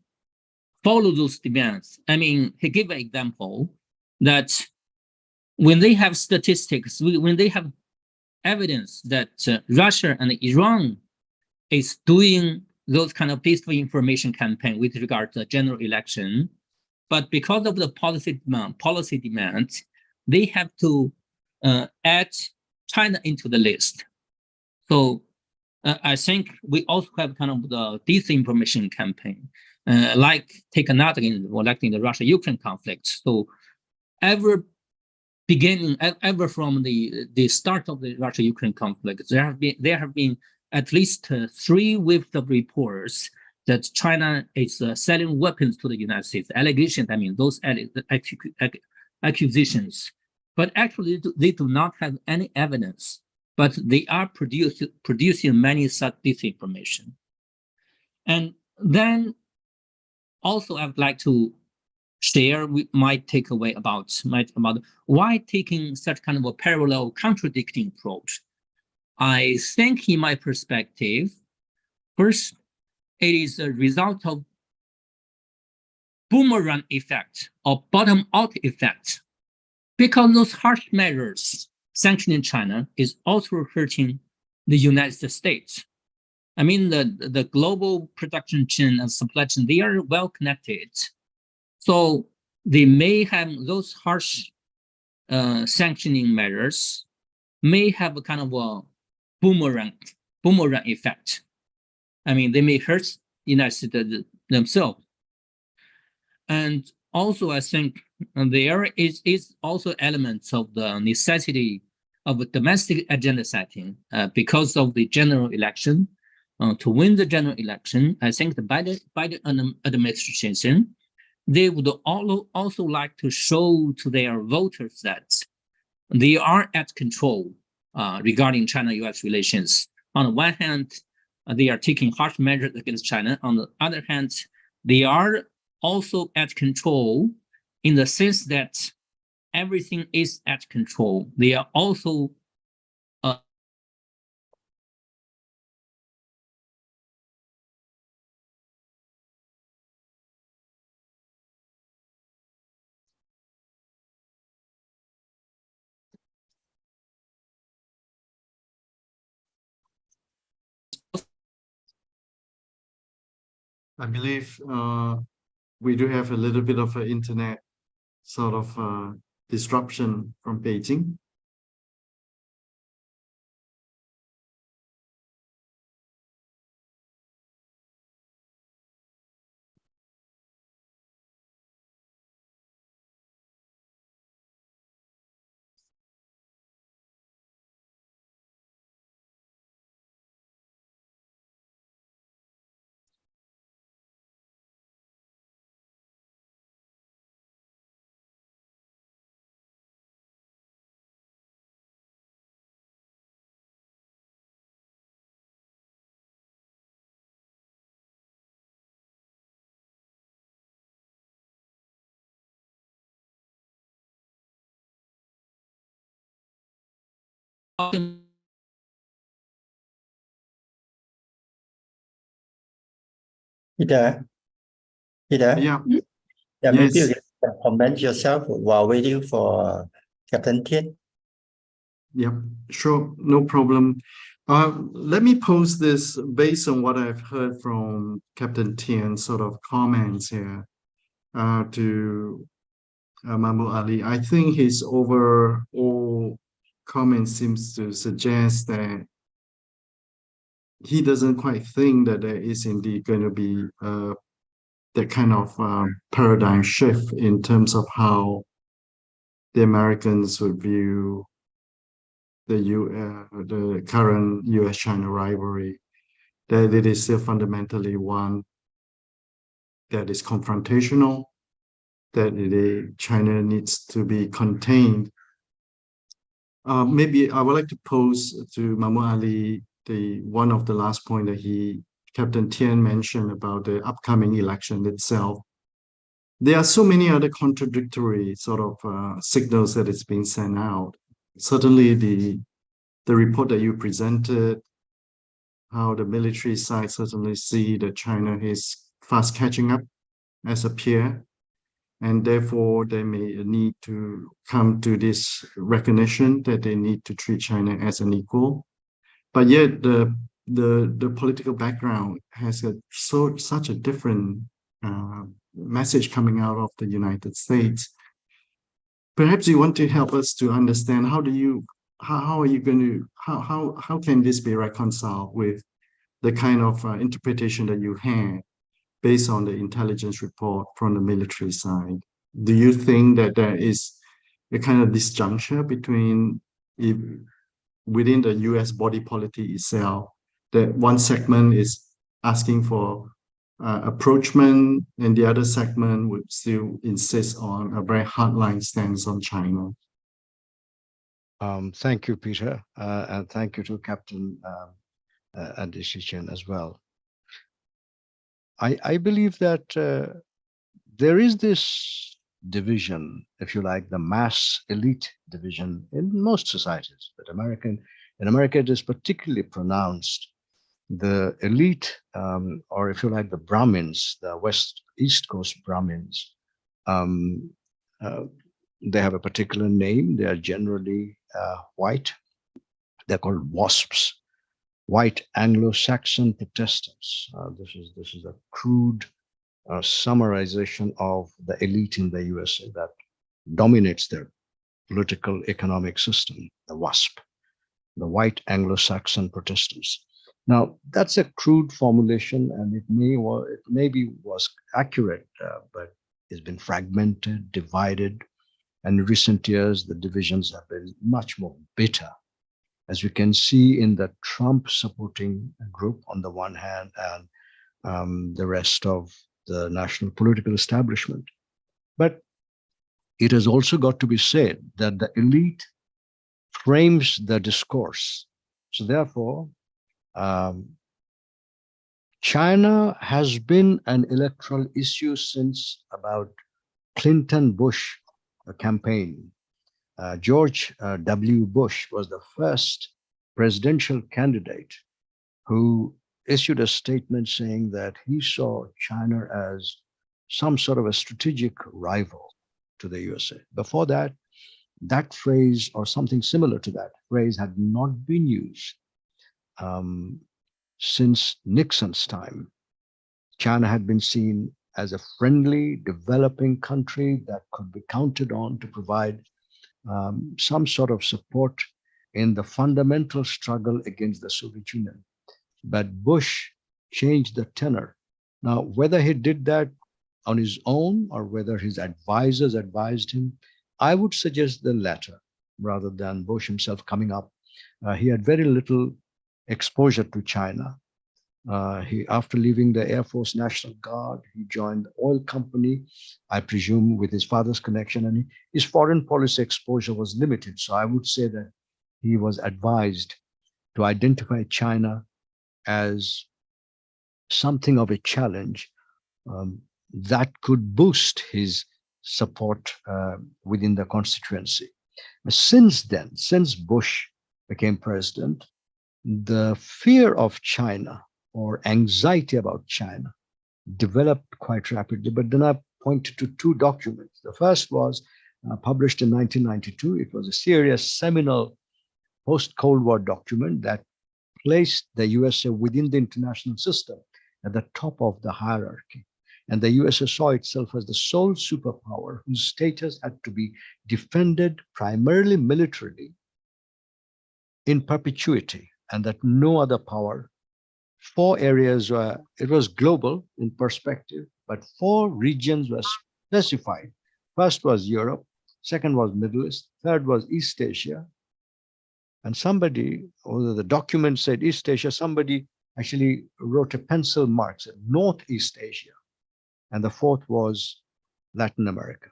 follow those demands. I mean, he gave an example that when they have statistics, when they have evidence that Russia and Iran is doing those kind of peaceful information campaign with regard to the general election, but because of the policy demands, they have to add China into the list. So I think we also have kind of the disinformation campaign, like take another example, like in the Russia-Ukraine conflict. So ever from the start of the Russia-Ukraine conflict, there have been at least 3 waves of reports that China is selling weapons to the United States. Allegations, I mean, those accusations. But actually, they do not have any evidence, but they are producing many such disinformation. And then also I would like to share my takeaway about why taking such kind of a parallel contradicting approach. I think in my perspective, first, it is a result of boomerang effect or bottom-out effect, because those harsh measures sanctioning China is also hurting the United States. I mean, the global production chain and supply chain, they are well connected. So they may have those harsh sanctioning measures may have a kind of a boomerang effect. I mean, they may hurt the United States themselves. And also, I think there is also elements of the necessity of a domestic agenda setting because of the general election. To win the general election, I think the Biden administration, they would also like to show to their voters that they are at control regarding China-US relations. On the one hand, they are taking harsh measures against China. On the other hand, they are also at control in the sense that everything is at control. They are also I believe we do have a little bit of an internet sort of disruption from Beijing. You there? You there? Yeah. Yeah, maybe Yes. you can comment yourself while waiting for Captain Tian. Yep, sure, no problem. Let me pose this based on what I've heard from Captain Tian sort of comments here to Mahmud Ali. I think his overall comment seems to suggest that he doesn't quite think that there is indeed going to be that kind of paradigm shift in terms of how the Americans would view the current U.S.-China rivalry, that it is still fundamentally one that is confrontational, that China needs to be contained. Maybe I would like to pose to Mahmud Ali one of the last point that Captain Tian mentioned about the upcoming election itself. There are so many other contradictory sort of signals that it's being sent out. certainly the report that you presented, how the military side certainly see that China is fast catching up as a peer, and therefore they may need to come to this recognition that they need to treat China as an equal. But yet the political background has such a different message coming out of the United States. Perhaps you want to help us to understand how are you going to how can this be reconciled with the kind of interpretation that you had based on the intelligence report from the military side? Do you think that there is a kind of disjuncture between within the US body politic itself, that one segment is asking for approachment and the other segment would still insist on a very hardline stance on China? Thank you, Peter, and thank you to Captain and Shichen as well. I believe that there is this division, if you like, the mass elite division in most societies, but in America it is particularly pronounced. The elite, or if you like, the Brahmins, the East Coast Brahmins, they have a particular name. They are generally white. They're called WASPs, White Anglo-Saxon Protestants. This is a crude summarization of the elite in the USA that dominates their political economic system, the WASP, the White Anglo-Saxon Protestants. Now, that's a crude formulation, and it maybe was accurate, but it's been fragmented, divided, and in recent years, the divisions have been much more bitter, as we can see in the Trump supporting group on the one hand, and the rest of the national political establishment. But it has also got to be said that the elite frames the discourse. So therefore, China has been an electoral issue since about Clinton-Bush campaign. George W. Bush was the first presidential candidate who issued a statement saying that he saw China as some sort of a strategic rival to the USA. Before that, that phrase or something similar to that phrase had not been used since Nixon's time. China had been seen as a friendly, developing country that could be counted on to provide some sort of support in the fundamental struggle against the Soviet Union. But Bush changed the tenor. Now, whether he did that on his own or whether his advisors advised him, I would suggest the latter rather than Bush himself coming up. He had very little exposure to China. After leaving the Air Force National Guard, he joined the oil company, I presume with his father's connection, and his foreign policy exposure was limited. So I would say that he was advised to identify China as something of a challenge that could boost his support within the constituency. Since then, since Bush became president, the fear of China or anxiety about China developed quite rapidly. But then I pointed to two documents. The first was published in 1992. It was a serious seminal post-Cold War document that placed the USA within the international system at the top of the hierarchy. And the USA saw itself as the sole superpower whose status had to be defended primarily militarily in perpetuity, and that no other power. 4 areas were, it was global in perspective, but 4 regions were specified. First was Europe, second was Middle East, third was East Asia. And somebody, although the document said East Asia, somebody actually wrote a pencil mark, said Northeast Asia. And the fourth was Latin America.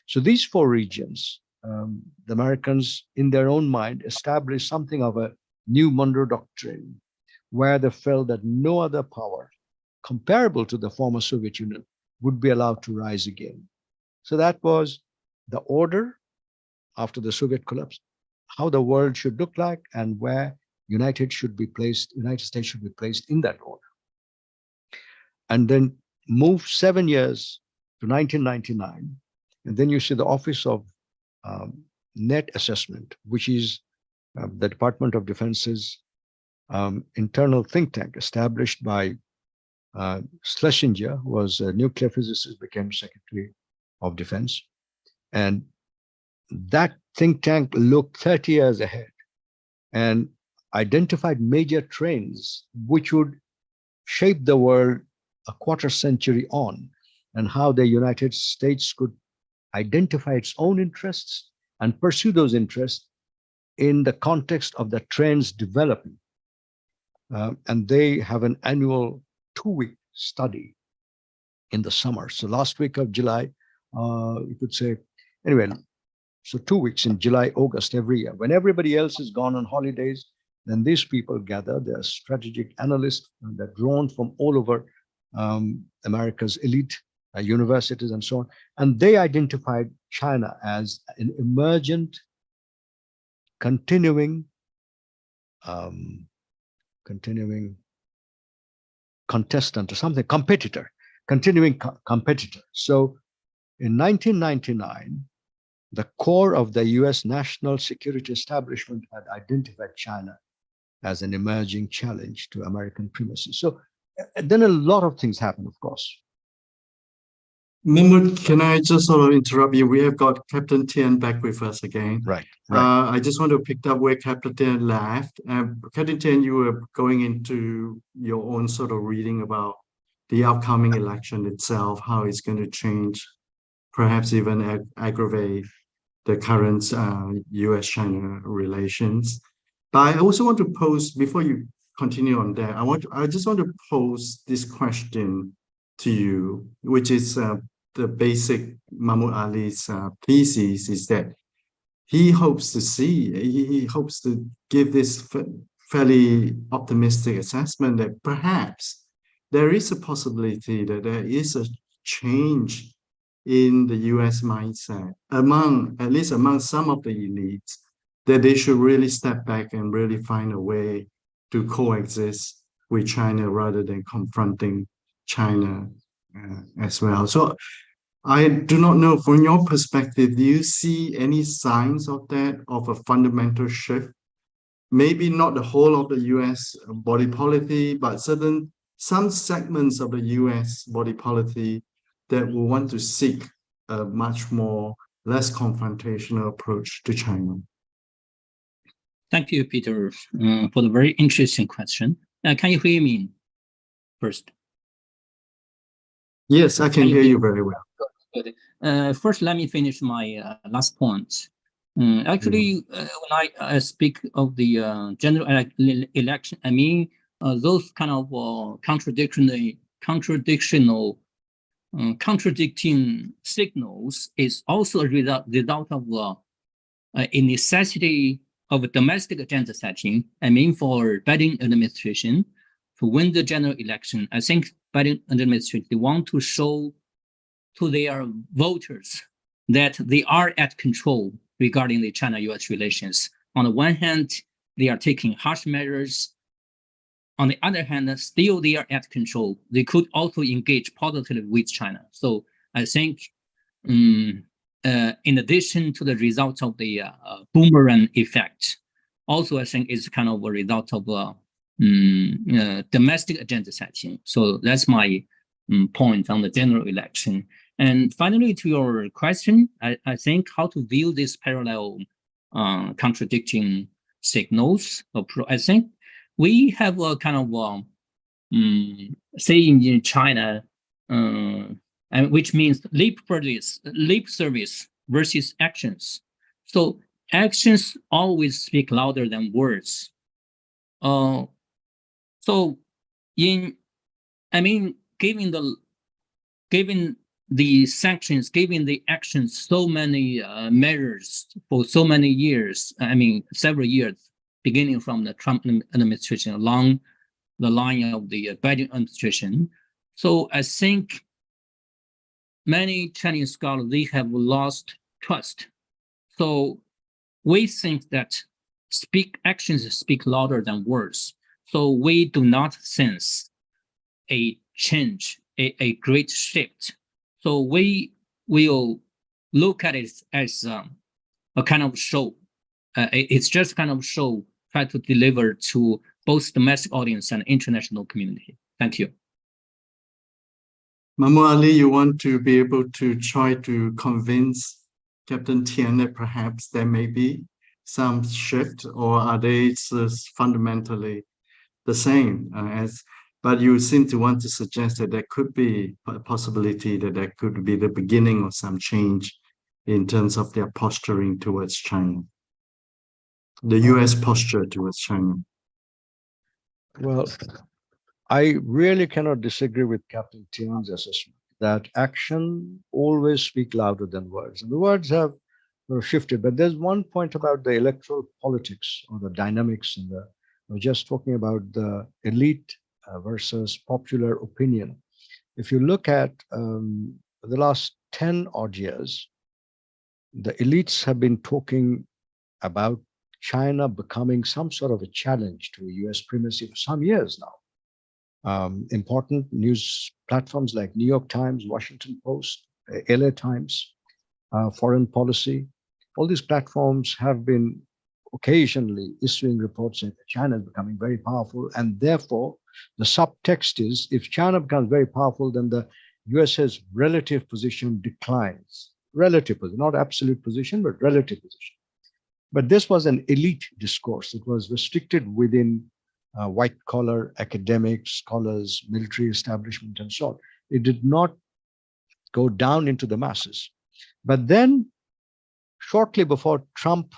So these 4 regions, the Americans in their own mind established something of a new Monroe Doctrine, where they felt that no other power comparable to the former Soviet Union would be allowed to rise again. So that was the order after the Soviet collapse. how the world should look like and where United States should be placed in that order. And then move 7 years to 1999. And then you see the Office of Net Assessment, which is the Department of Defense's internal think tank established by Schlesinger, who was a nuclear physicist, became Secretary of Defense. And that think tank looked 30 years ahead and identified major trends which would shape the world a quarter century on, and how the United States could identify its own interests and pursue those interests in the context of the trends developing. And they have an annual 2-week study in the summer. So last week of July, you could say, anyway, so 2 weeks in July, August every year. When everybody else is gone on holidays, then these people gather. They're strategic analysts, and they're drawn from all over America's elite universities and so on. And they identified China as an emergent, continuing contestant or something, competitor, continuing competitor. So in 1999, the core of the US national security establishment had identified China as an emerging challenge to American primacy. So then a lot of things happen, of course. Mahmud, can I just sort of interrupt you? We have got Captain Tian back with us again. Right. I just want to pick up where Captain Tian left. Captain Tian, you were going into your own sort of reading about the upcoming election itself, how it's going to change, perhaps even aggravate the current US-China relations. But I also want to pose, before you continue on that, I just want to pose this question to you, which is the basic Mahmud Ali's thesis, is that he hopes to give this fairly optimistic assessment that perhaps there is a possibility that there is a change in the US mindset at least among some of the elites, that they should really step back and really find a way to coexist with China rather than confronting China as well. So I do not know, from your perspective, do you see any signs of that, of a fundamental shift? Maybe not the whole of the US body policy, but some segments of the US body policy that will want to seek a much less confrontational approach to China. Thank you, Peter, for the very interesting question. Can you hear me first? Yes, I can hear you very well. Good. First, let me finish my last point. Actually, when I speak of the general election, I mean those kind of contradicting signals is also a result of a necessity of a domestic agenda setting. I mean, for Biden administration to win the general election, I think Biden administration, they want to show to their voters that they are at control regarding the China-US relations. On the one hand, they are taking harsh measures. On the other hand, still they are at control. They could also engage positively with China. So I think in addition to the result of the boomerang effect, also I think it's kind of a result of domestic agenda setting. So that's my point on the general election. And finally, to your question, I think how to view this parallel contradicting signals. I think we have a kind of saying in China, and which means lip service versus actions. So actions always speak louder than words. So given the sanctions, given the actions, so many measures for so many years, several years, beginning from the Trump administration along the line of the Biden administration. So I think many Chinese scholars, they have lost trust. So we think that actions speak louder than words. So we do not sense a change, a great shift. So we will look at it as a kind of show. It's just kind of show, try to deliver to both domestic audience and international community. Thank you. Mahmud Ali, you want to be able to try to convince Captain Tian that perhaps there may be some shift, or are they fundamentally the same but you seem to want to suggest that there could be a possibility that there could be the beginning of some change in terms of their posturing towards China, the US posture towards China. Well, I really cannot disagree with Captain Tian's assessment that action always speak louder than words. And the words have shifted, but there's one point about the electoral politics or the dynamics in the, we're just talking about the elite versus popular opinion. If you look at the last 10 odd years, the elites have been talking about China becoming some sort of a challenge to US primacy for some years now. Important news platforms like New York Times, Washington Post, LA Times, Foreign Policy, all these platforms have been occasionally issuing reports saying that China is becoming very powerful, and therefore the subtext is if China becomes very powerful, then the US's relative position declines. Relative position, not absolute position, but relative position. But this was an elite discourse. It was restricted within white-collar academics, scholars, military establishment, and so on. It did not go down into the masses. But then, shortly before Trump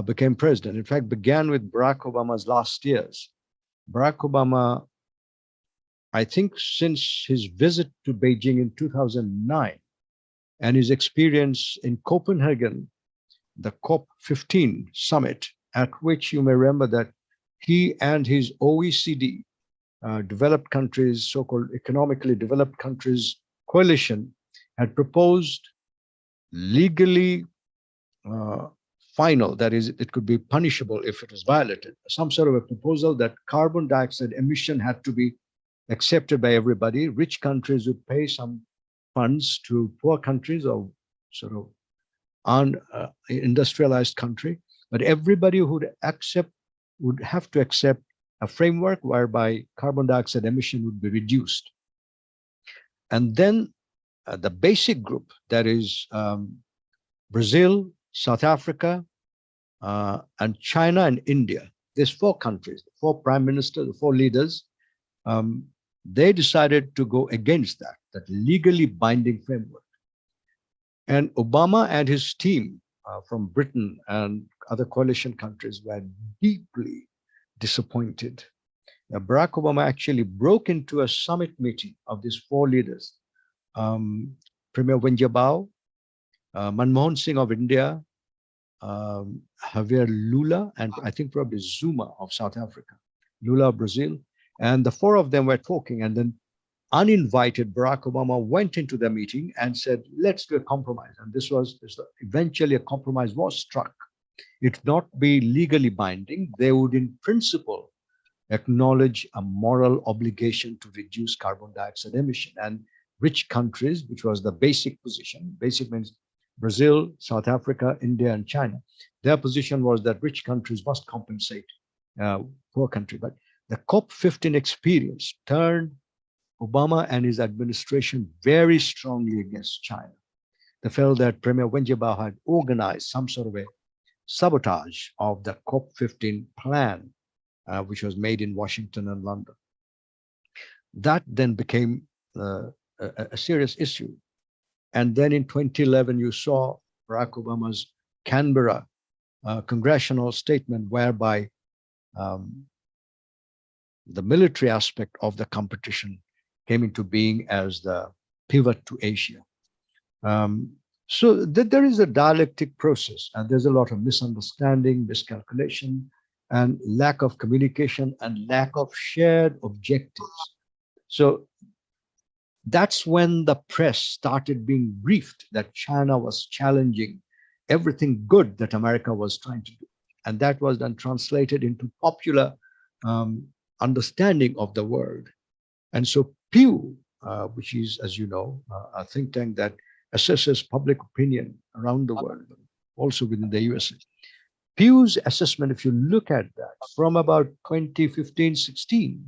became president, in fact, began with Barack Obama's last years. Barack Obama, I think since his visit to Beijing in 2009 and his experience in Copenhagen, the COP15 summit, at which you may remember that he and his OECD developed countries, so-called economically developed countries coalition, had proposed legally final, that is, it could be punishable if it was violated, some sort of a proposal that carbon dioxide emission had to be accepted by everybody. Rich countries would pay some funds to poor countries or sort of industrialized country, but everybody would have to accept a framework whereby carbon dioxide emission would be reduced. And then the basic group, that is Brazil, South Africa, and China and India, these four countries, the four prime ministers, the four leaders, they decided to go against that legally binding framework. And Obama and his team from Britain and other coalition countries were deeply disappointed. Barack Obama actually broke into a summit meeting of these four leaders, Premier Wenjiabao, Manmohan Singh of India, Javier Lula, and I think probably Zuma of South Africa, Lula of Brazil. And the four of them were talking, and then uninvited, Barack Obama went into the meeting and said, let's do a compromise. And this was eventually a compromise was struck. It would not be legally binding. They would, in principle, acknowledge a moral obligation to reduce carbon dioxide emission. And rich countries, which was the basic position, basic means Brazil, South Africa, India, and China, their position was that rich countries must compensate poor country. But the COP15 experience turned Obama and his administration very strongly against China. They felt that Premier Wenjiabao had organized some sort of a sabotage of the COP15 plan, which was made in Washington and London. That then became a serious issue. And then in 2011, you saw Barack Obama's Canberra congressional statement whereby the military aspect of the competition came into being as the pivot to Asia. So there is a dialectic process, and there's a lot of misunderstanding, miscalculation, and lack of communication and lack of shared objectives. So that's when the press started being briefed that China was challenging everything good that America was trying to do. And that was then translated into popular understanding of the world. And so Pew, which is, as you know, a think tank that assesses public opinion around the world, also within the USA. Pew's assessment, if you look at that, from about 2015-16,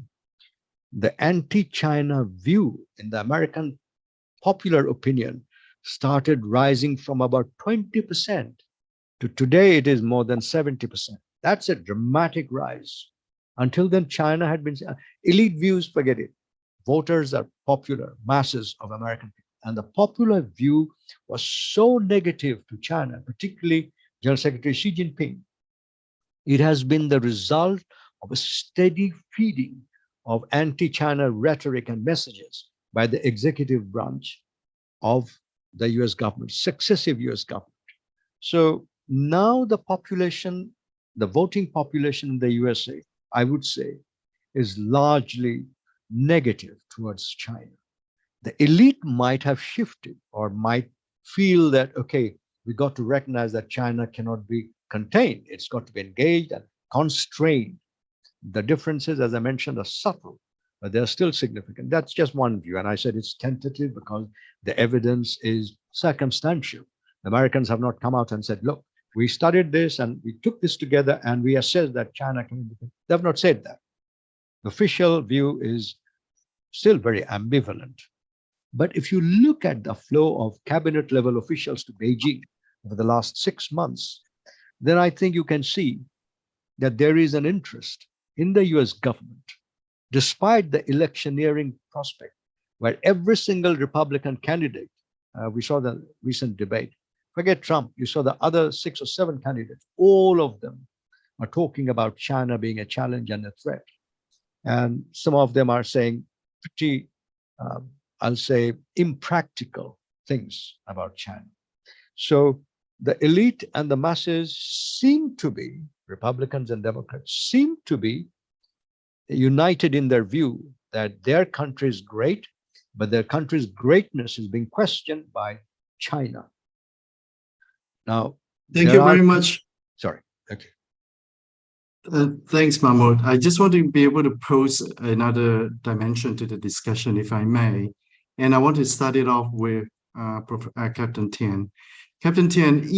the anti-China view in the American popular opinion started rising from about 20% to today it is more than 70%. That's a dramatic rise. Until then, China had been elite views, forget it. Voters are popular, masses of American people. And the popular view was so negative to China, particularly General Secretary Xi Jinping. It has been the result of a steady feeding of anti-China rhetoric and messages by the executive branch of the US government, successive US government. So now the population, the voting population in the USA, I would say, is largely negative towards China. The elite might have shifted or might feel that, okay, we got to recognize that China cannot be contained. It's got to be engaged and constrained. The differences, as I mentioned, are subtle, but they're still significant. That's just one view. And I said it's tentative because the evidence is circumstantial. Americans have not come out and said, look, we studied this and we took this together and we assessed that China can be. They have not said that. The official view is still very ambivalent. But if you look at the flow of cabinet level officials to Beijing over the last 6 months, then I think you can see that there is an interest in the US government, despite the electioneering prospect, where every single Republican candidate, we saw the recent debate, forget Trump, you saw the other 6 or 7 candidates, all of them are talking about China being a challenge and a threat. And some of them are saying pretty, I'll say, impractical things about China. So the elite and the masses seem to be, Republicans and Democrats, seem to be united in their view that their country is great, but their country's greatness is being questioned by China. Now, thank you very much. Sorry. Okay. Thanks, Mahmud. I just want to be able to pose another dimension to the discussion, if I may. And I want to start it off with Captain Tian. Captain Tian,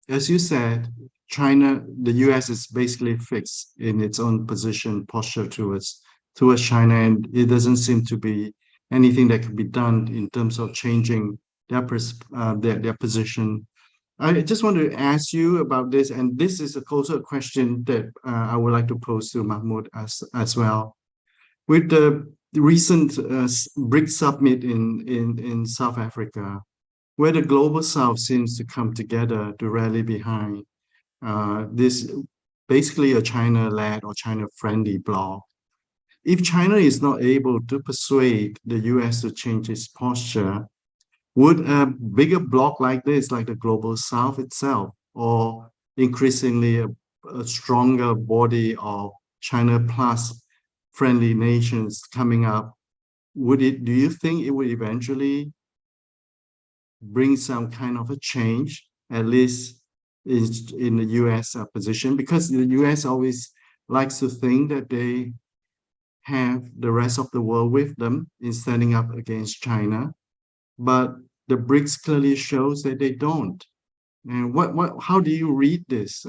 as you said, China, the US is basically fixed in its own position, posture towards China, and it doesn't seem to be anything that can be done in terms of changing their position. I just want to ask you about this, and this is also a question that I would like to pose to Mahmud as well. With the recent BRICS summit in South Africa, where the global South seems to come together to rally behind this basically a China-led or China-friendly bloc. If China is not able to persuade the US to change its posture, would a bigger bloc like this, like the global South itself, or increasingly a stronger body of China plus friendly nations coming up, do you think it would eventually bring some kind of a change, at least in the US position? Because the US always likes to think that they have the rest of the world with them in standing up against China. But the BRICS clearly shows that they don't. And how do you read this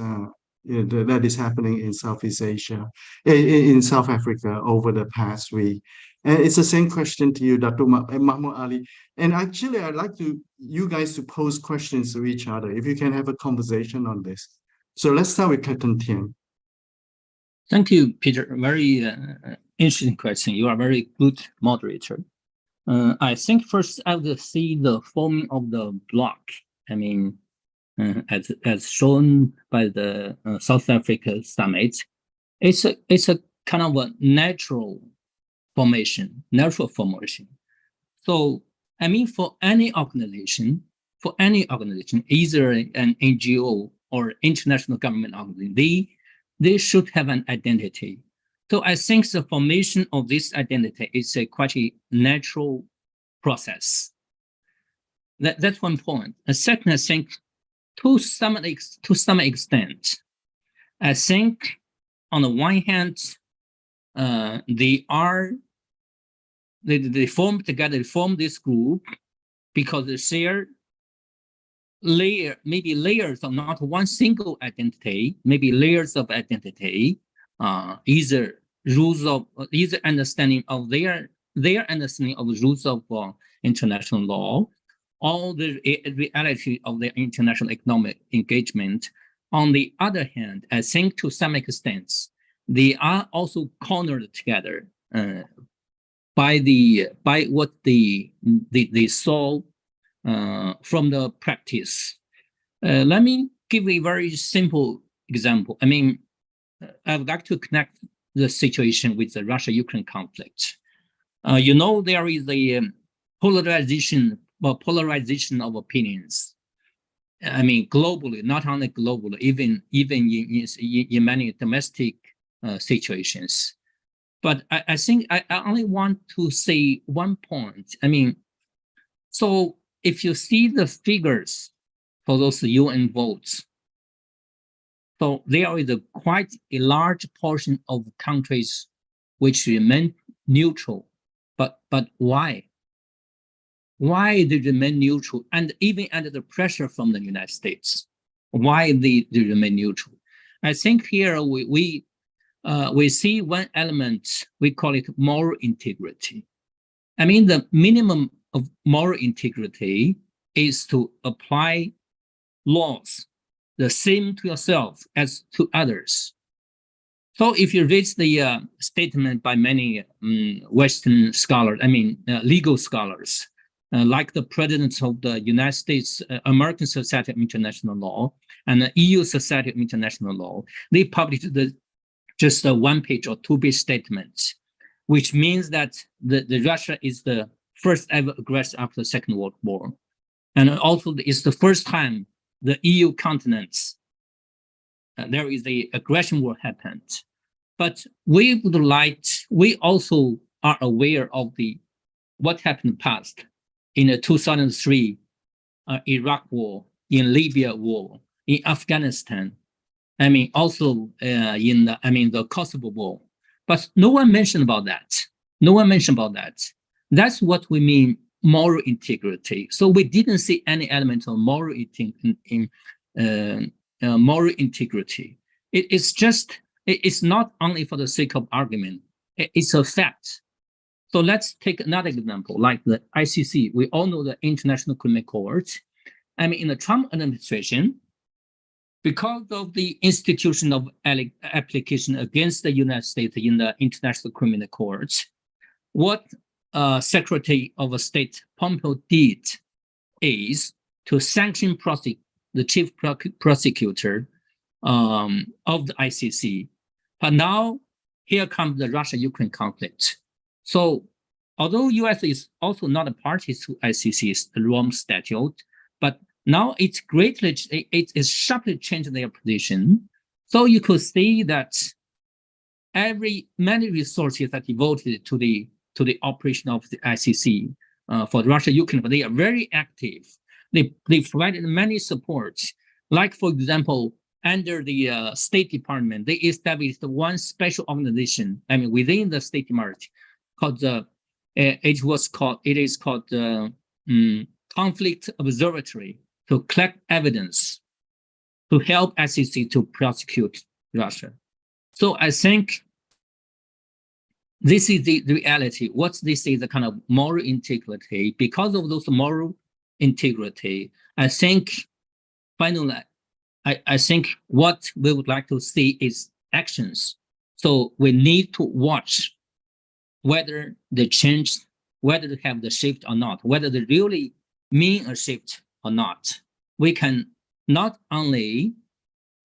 that is happening in Southeast Asia, in South Africa over the past week? And it's the same question to you, Dr. Mahmud Ali. And actually, I'd like you guys to pose questions to each other, if you can have a conversation on this. So let's start with Captain Tian. Thank you, Peter. Very interesting question. You are a very good moderator. I think first I would see the forming of the bloc. I mean, as shown by the South Africa summit, it's a kind of a natural formation. So I mean, for any organization, either an NGO or international government organization, they should have an identity. So I think the formation of this identity is quite a natural process. That's one point. A second, I think to some extent, I think on the one hand, they formed together, they formed this group because they share maybe layers of not one single identity, maybe layers of identity, either understanding of their understanding of the rules of international law, or the reality of their international economic engagement. On the other hand, I think to some extent, they are also cornered together by what they saw from the practice. Let me give a very simple example. I mean, I would like to connect the situation with the Russia-Ukraine conflict. You know, there is a polarization of opinions. I mean, globally, not only globally, even in many domestic situations. But I think I only want to say one point. I mean, so if you see the figures for those UN votes, so there is quite a large portion of countries which remain neutral. But why? Why they remain neutral? And even under the pressure from the United States, why they remain neutral? I think here we see one element, we call it moral integrity. I mean, the minimum of moral integrity is to apply laws the same to yourself as to others. So if you read the statement by many Western scholars, I mean, legal scholars, like the president of the United States American Society of International Law and the EU Society of International Law, they published just a one-page or two-page statement, which means that the Russia is the first ever aggressor after the Second World War. And also it's the first time the EU continents, there is the aggression war happened. But we also are aware of what happened in the past in the 2003 Iraq war, in Libya war, in Afghanistan. I mean, also in the Kosovo war. But no one mentioned about that. No one mentioned about that. That's what we mean moral integrity. So we didn't see any element of moral integrity. It's not only for the sake of argument. It's a fact. So let's take another example, like the ICC. We all know the International Criminal Court. I mean, in the Trump administration, because of the institution of application against the United States in the International Criminal Court, what Secretary of State Pompeo did is to sanction the chief prosecutor of the ICC. But now, here comes the Russia-Ukraine conflict. So, although U.S. is also not a party to ICC's Rome Statute, but now it is sharply changed their position. So you could see that many resources are devoted to the operation of the ICC for Russia-Ukraine, but they are very active. They provided many supports. Like, for example, under the State Department, they established one special organization, I mean, within the State Department, called it is called Conflict Observatory, to collect evidence to help ICC to prosecute Russia. So I think this is the reality. What this is a kind of moral integrity. Because of those moral integrity, I think finally, I think what we would like to see is actions. So we need to watch whether they change, whether they have the shift or not, whether they really mean a shift or not. We can not only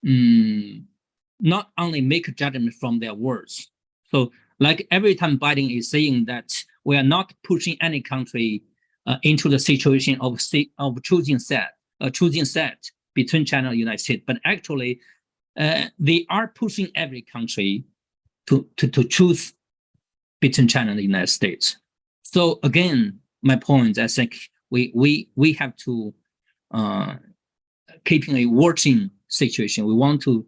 make a judgment from their words. So like every time Biden is saying that we are not pushing any country into the situation of choosing set between China and the United States, but actually they are pushing every country to choose between China and the United States. So again, my point, I think we have to keeping a watching situation. We want to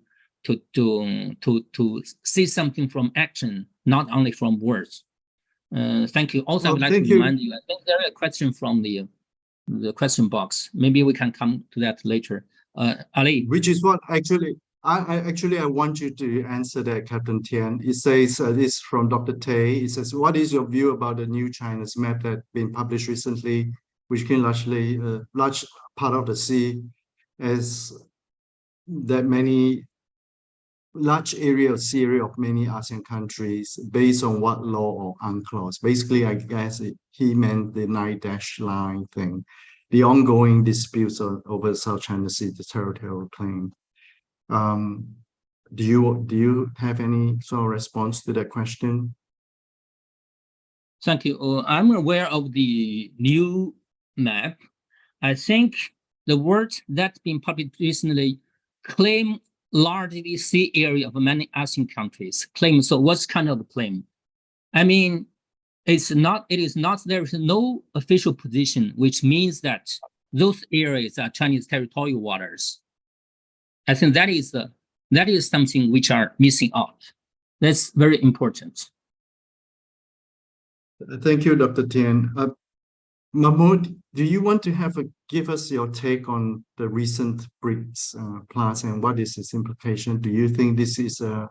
see something from action, not only from words. Thank you. Also, I would like to remind you, I think there is a question from the question box. Maybe we can come to that later. Ali. Which is what actually, I want you to answer that, Captain Tian. It says, this from Dr. Tay. It says, what is your view about the new China's map that been published recently, which can largely, large part of the sea as that many large area of sea area of many ASEAN countries based on what law or UNCLOS? Basically, I guess he meant the 9-dash line thing, the ongoing disputes over South China Sea, the territorial claim. Do you have any sort of response to that question? Thank you. I'm aware of the new map. I think the words that's been published recently claim largely sea area of many ASEAN countries. Claim. So what's kind of the claim? I mean, it is not, there is no official position, which means that those areas are Chinese territorial waters. I think that is something which are missing out. That's very important. Thank you, Dr. Tian. Mahmud, do you want to give us your take on the recent BRICS Plus and what is its implication? Do you think this is a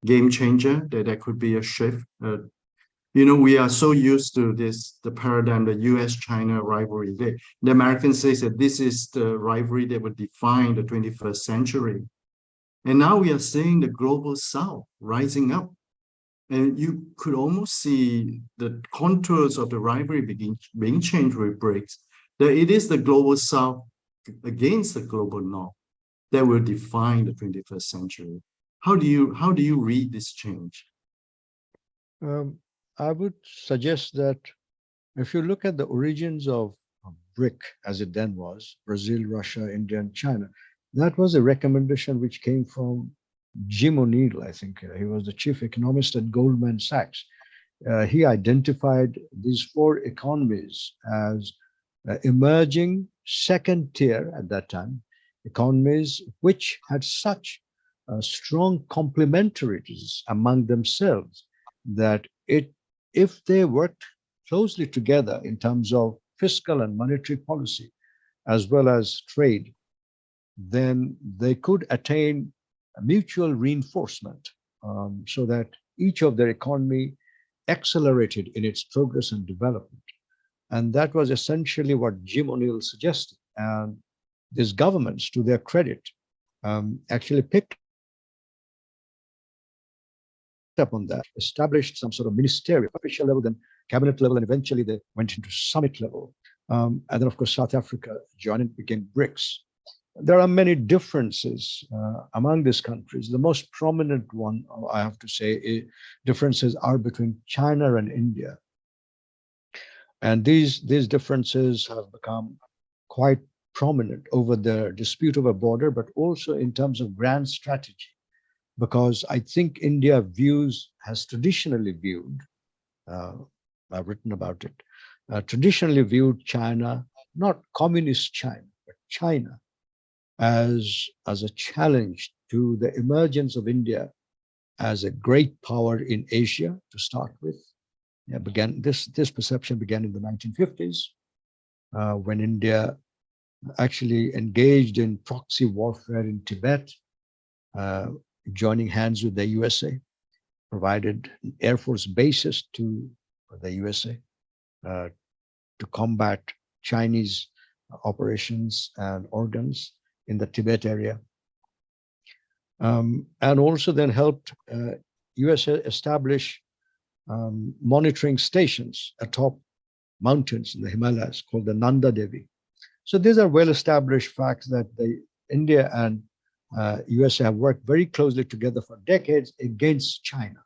game changer, that there could be a shift? You know, we are so used to the paradigm, the US-China rivalry. The Americans say that this is the rivalry that would define the 21st century. And now we are seeing the global South rising up. And you could almost see the contours of the rivalry being changed with BRICS, that it is the global South against the global North that will define the 21st century. How do you read this change? I would suggest that if you look at the origins of BRIC, as it then was, Brazil, Russia, India, and China, that was a recommendation which came from Jim O'Neill, I think. He was the chief economist at Goldman Sachs. He identified these 4 economies as emerging second tier at that time, economies which had such strong complementarities among themselves that if they worked closely together in terms of fiscal and monetary policy, as well as trade, then they could attain a mutual reinforcement so that each of their economy accelerated in its progress and development. And that was essentially what Jim O'Neill suggested. And these governments, to their credit, actually picked up on that, established some sort of ministerial, official level, then cabinet level, and eventually they went into summit level. And then, of course, South Africa joined and became BRICS. There are many differences among these countries. The most prominent one, I have to say, differences are between China and India. And these differences have become quite prominent over the dispute over border, but also in terms of grand strategy. Because I think India has traditionally viewed, I've written about it, traditionally viewed China, not communist China, but China, as a challenge to the emergence of India as a great power in Asia to start with. This perception began in the 1950s when India actually engaged in proxy warfare in Tibet, joining hands with the USA, provided Air Force bases to the USA to combat Chinese operations and organs in the Tibet area. And also then helped USA establish monitoring stations atop mountains in the Himalayas called the Nanda Devi. So these are well-established facts that India and USA have worked very closely together for decades against China.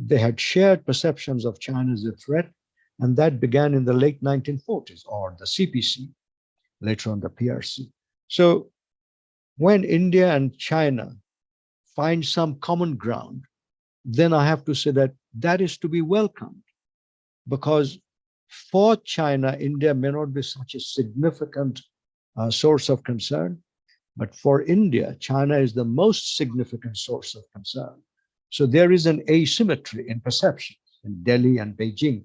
They had shared perceptions of China as a threat, and that began in the late 1940s, or the CPC, later on the PRC. So when India and China find some common ground, then I have to say that is to be welcomed, because for China, India may not be such a significant source of concern. But for India, China is the most significant source of concern. So there is an asymmetry in perception in Delhi and Beijing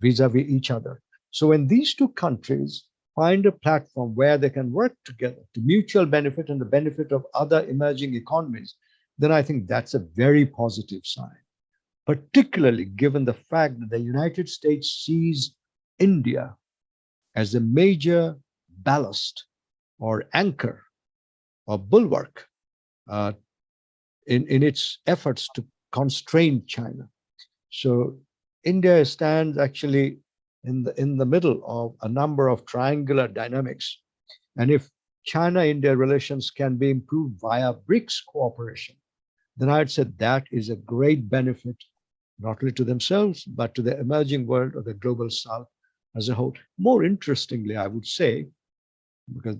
vis-a-vis each other. So when these two countries find a platform where they can work together to mutual benefit and the benefit of other emerging economies, then I think that's a very positive sign, particularly given the fact that the United States sees India as a major ballast or anchor or bulwark in its efforts to constrain China. So India stands actually in the middle of a number of triangular dynamics. And if China-India relations can be improved via BRICS cooperation, then I'd say that is a great benefit, not only to themselves, but to the emerging world or the global South as a whole. More interestingly, I would say, because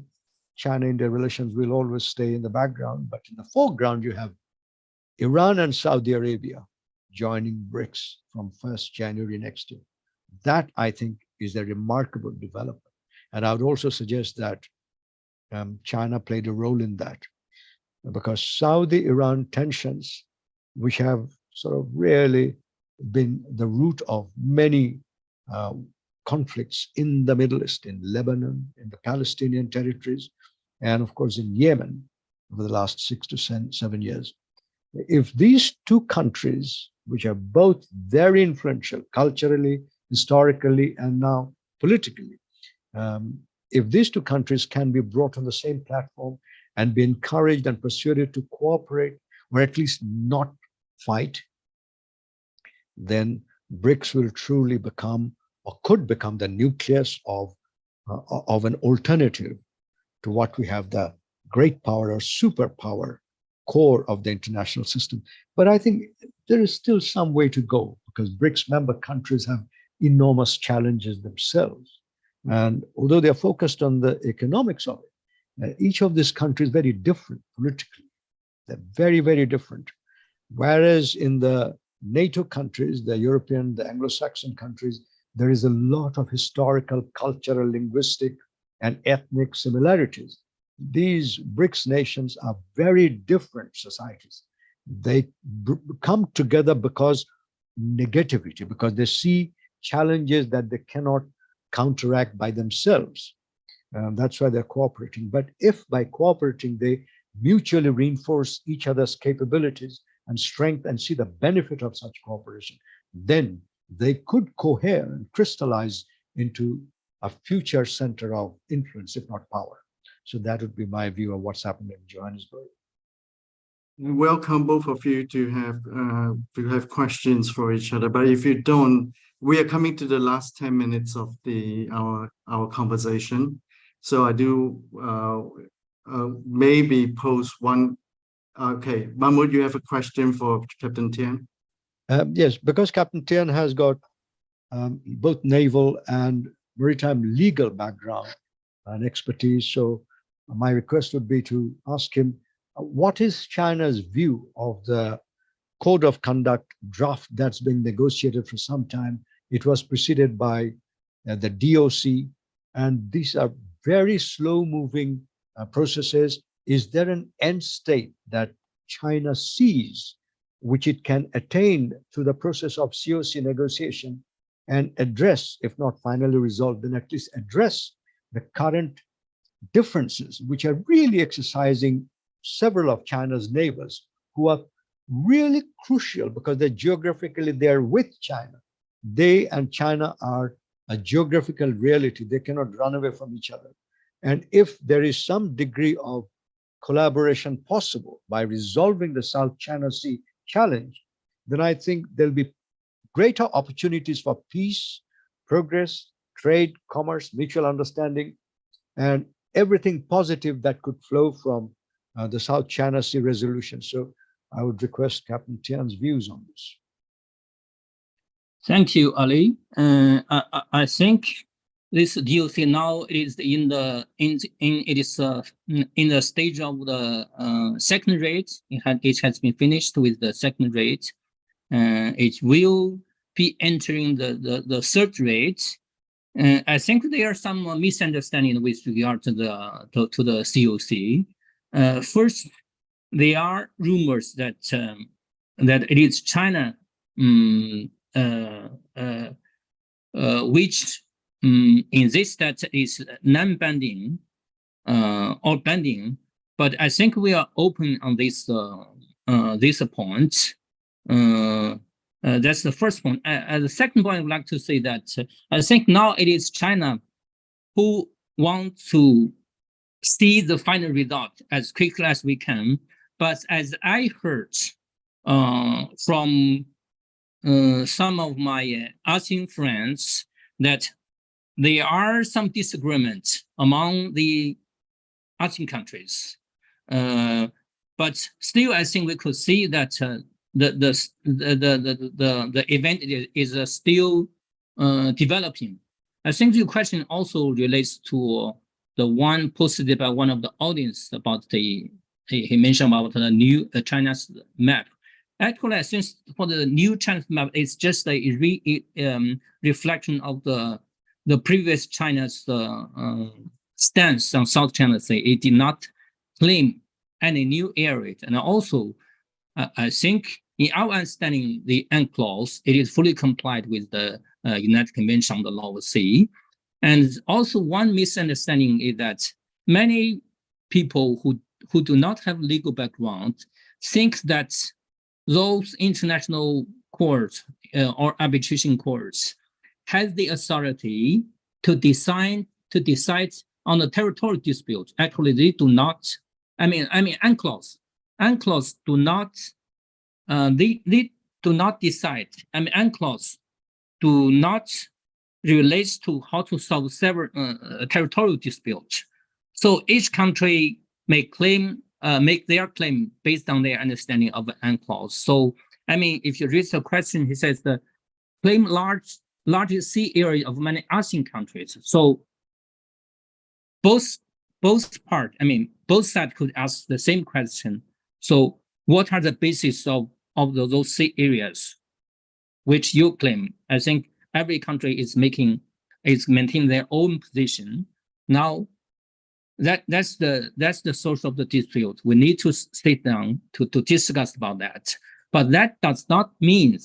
China-India relations will always stay in the background, but in the foreground, you have Iran and Saudi Arabia joining BRICS from 1st January next year. That, I think, is a remarkable development. And I would also suggest that China played a role in that, because Saudi-Iran tensions, which have sort of really been the root of many conflicts in the Middle East, in Lebanon, in the Palestinian territories, and of course in Yemen over the last 6 to 7 years. If these two countries, which are both very influential culturally, historically, and now politically, if these two countries can be brought on the same platform and be encouraged and persuaded to cooperate, or at least not fight, then BRICS will truly become, or could become, the nucleus of an alternative to what we have, the great power or superpower core of the international system. But I think there is still some way to go, because BRICS member countries have enormous challenges themselves. And although they're focused on the economics of it, each of these countries is very different politically. They're very, very different. Whereas in the NATO countries, the European, the Anglo-Saxon countries, there is a lot of historical, cultural, linguistic, and ethnic similarities. These BRICS nations are very different societies. They come together because negativity, because they see challenges that they cannot counteract by themselves. That's why they're cooperating. But if by cooperating, they mutually reinforce each other's capabilities and strength and see the benefit of such cooperation, then they could cohere and crystallize into a future center of influence, if not power. So that would be my view of what's happened in Johannesburg. Welcome both of you to have questions for each other. But if you don't, we are coming to the last 10 minutes of our conversation. So I do maybe pose one. Okay, Mahmud, you have a question for Captain Tian? Yes, because Captain Tian has got both naval and maritime legal background and expertise. So my request would be to ask him, what is China's view of the code of conduct draft that's been negotiated for some time? It was preceded by the DOC, and these are very slow-moving processes. Is there an end state that China sees, which it can attain through the process of COC negotiation and address, if not finally resolve, then at least address the current differences, which are really exercising several of China's neighbors, who are really crucial because they're with China. They and China are a geographical reality. They cannot run away from each other. And if there is some degree of collaboration possible by resolving the South China Sea challenge, then I think there'll be greater opportunities for peace, progress, trade, commerce, mutual understanding, and everything positive that could flow from the South China Sea resolution. So I would request Captain Tian's views on this. Thank you, Ali. I think this DOC now is in the stage of the second rate. It has been finished with the second rate. It will be entering the third rate I think there are some misunderstanding with regard to the COC. First, there are rumors that that it is China which insists that is non-binding or binding. But I think we are open on this this point. That's the first point. The second point, I would like to say that I think now it is China who want to see the final result as quickly as we can. But as I heard from some of my ASEAN friends, that there are some disagreements among the ASEAN countries. But still, I think we could see that the event is still developing. I think the question also relates to the one posted by one of the audience about he mentioned about the new China's map. Actually, I think for the new China's map, it's just a reflection of the previous China's stance on South China Sea. It did not claim any new area, and also I think in our understanding, the UNCLOS, it is fully complied with the United Convention on the Law of the Sea. And also one misunderstanding is that many people who do not have legal background think that those international courts or arbitration courts has the authority to decide on the territorial dispute. Actually, they do not. I mean, UNCLOS do not. They do not decide. I mean, UNCLOS do not relate to how to solve several territorial disputes. So each country may claim, make their claim based on their understanding of the UNCLOS. So, I mean, if you read the question, he says the claim largest sea area of many ASEAN countries. So both sides could ask the same question. So what are the basis of those sea areas which you claim? I think every country is maintaining their own position. Now that's the source of the dispute. We need to sit down to discuss about that. But that does not mean,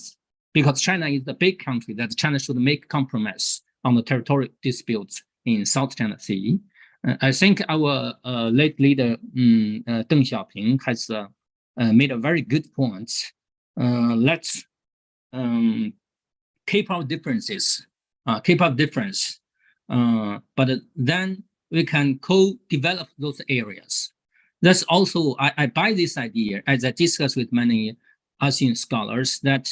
because China is a big country, that China should make compromise on the territorial disputes in South China Sea. I think our late leader Deng Xiaoping has made a very good point. Let's keep our differences, but then we can co-develop those areas. That's also, I buy this idea, as I discussed with many ASEAN scholars, that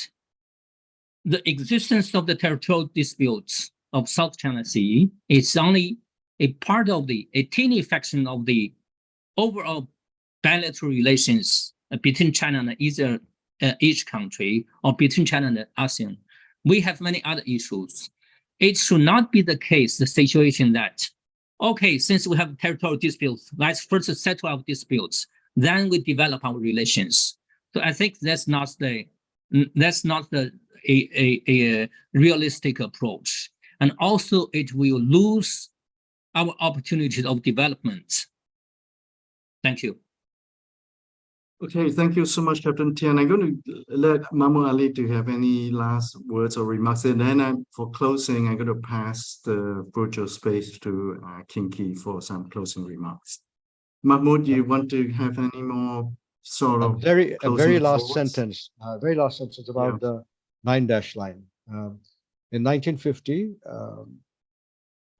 the existence of the territorial disputes of South China Sea is only a part of a teeny fraction of the overall bilateral relations between China and either each country, or between China and ASEAN. We have many other issues. It should not be the case, the situation that, okay, since we have territorial disputes, let's first settle our disputes, then we develop our relations. So I think that's not a realistic approach. And also it will lose our opportunities of development. Thank you. Okay, thank you so much, Captain Tian. I'm going to let Mahmud Ali to have any last words or remarks, and then for closing, I'm going to pass the virtual space to Kinki for some closing remarks. Mahmud, you want to have any more sort of very last thoughts? sentence, about the 9-dash line. In 1950,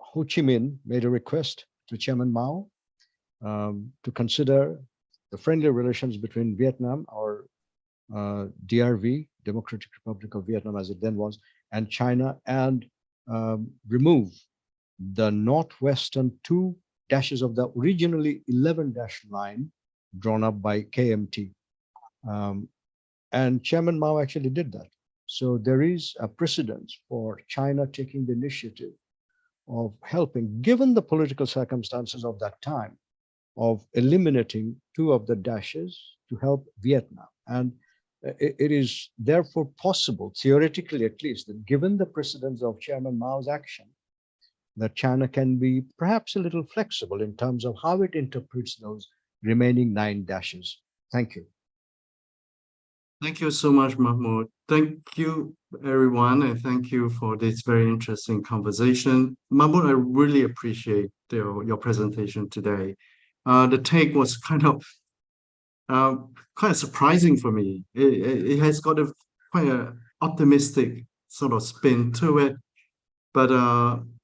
Ho Chi Minh made a request to Chairman Mao to consider the friendly relations between Vietnam, or DRV, Democratic Republic of Vietnam as it then was, and China, and remove the northwestern 2 dashes of the originally 11-dash line drawn up by KMT. And Chairman Mao actually did that. So there is a precedence for China taking the initiative of helping, given the political circumstances of that time, of eliminating 2 of the dashes to help Vietnam. And it is therefore possible, theoretically at least, that given the precedence of Chairman Mao's action, that China can be perhaps a little flexible in terms of how it interprets those remaining 9 dashes. Thank you. Thank you so much, Mahmoud. Thank you, everyone, and thank you for this very interesting conversation. Mahmoud, I really appreciate your presentation today. The take was kind of surprising for me. It has got a quite an optimistic sort of spin to it. But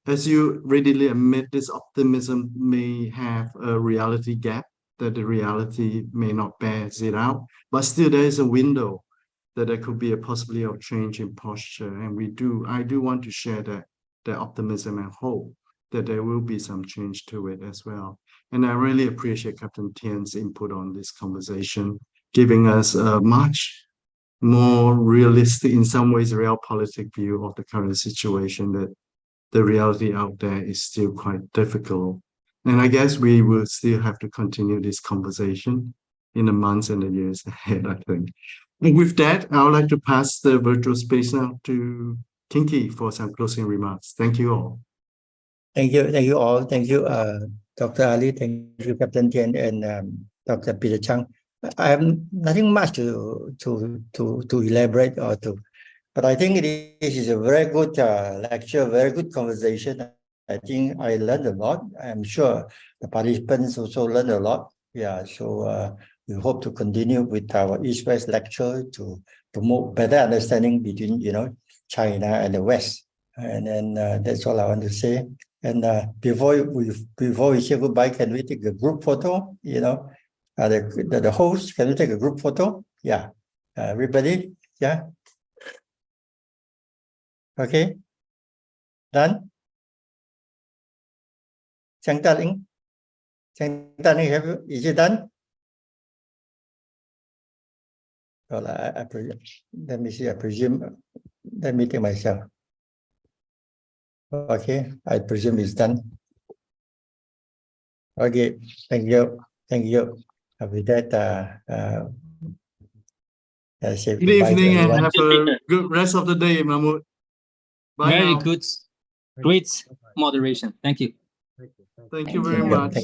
as you readily admit, this optimism may have a reality gap, that the reality may not bear it out. But still, there is a window that there could be a possibility of change in posture. And I do want to share that optimism and hope that there will be some change to it as well. And I really appreciate Captain Tian's input on this conversation, giving us a much more realistic, in some ways, realpolitik view of the current situation, that the reality out there is still quite difficult. And I guess we will still have to continue this conversation in the months and the years ahead, I think. And with that, I would like to pass the virtual space now to Kinky for some closing remarks. Thank you all. Thank you all. Thank you, Dr. Ali. Thank you, Captain Tian, and Dr. Peter Chang. I have nothing much to elaborate or to, but I think this is a very good lecture, very good conversation. I think I learned a lot. I'm sure the participants also learned a lot. Yeah, so we hope to continue with our East-West lecture to promote better understanding between, China and the West. And then that's all I want to say. And before we say goodbye, can we take a group photo? The host, can we take a group photo? Yeah, everybody. Yeah. Okay. Done. Chang, is it done? Well, let me see. I presume. Let me take myself. Okay, I presume it's done. Okay, thank you. With that, I say Good goodbye to evening and everyone. have a good rest of the day, Mahmoud. Bye Very now. good, great moderation. Thank you. Thank you very much.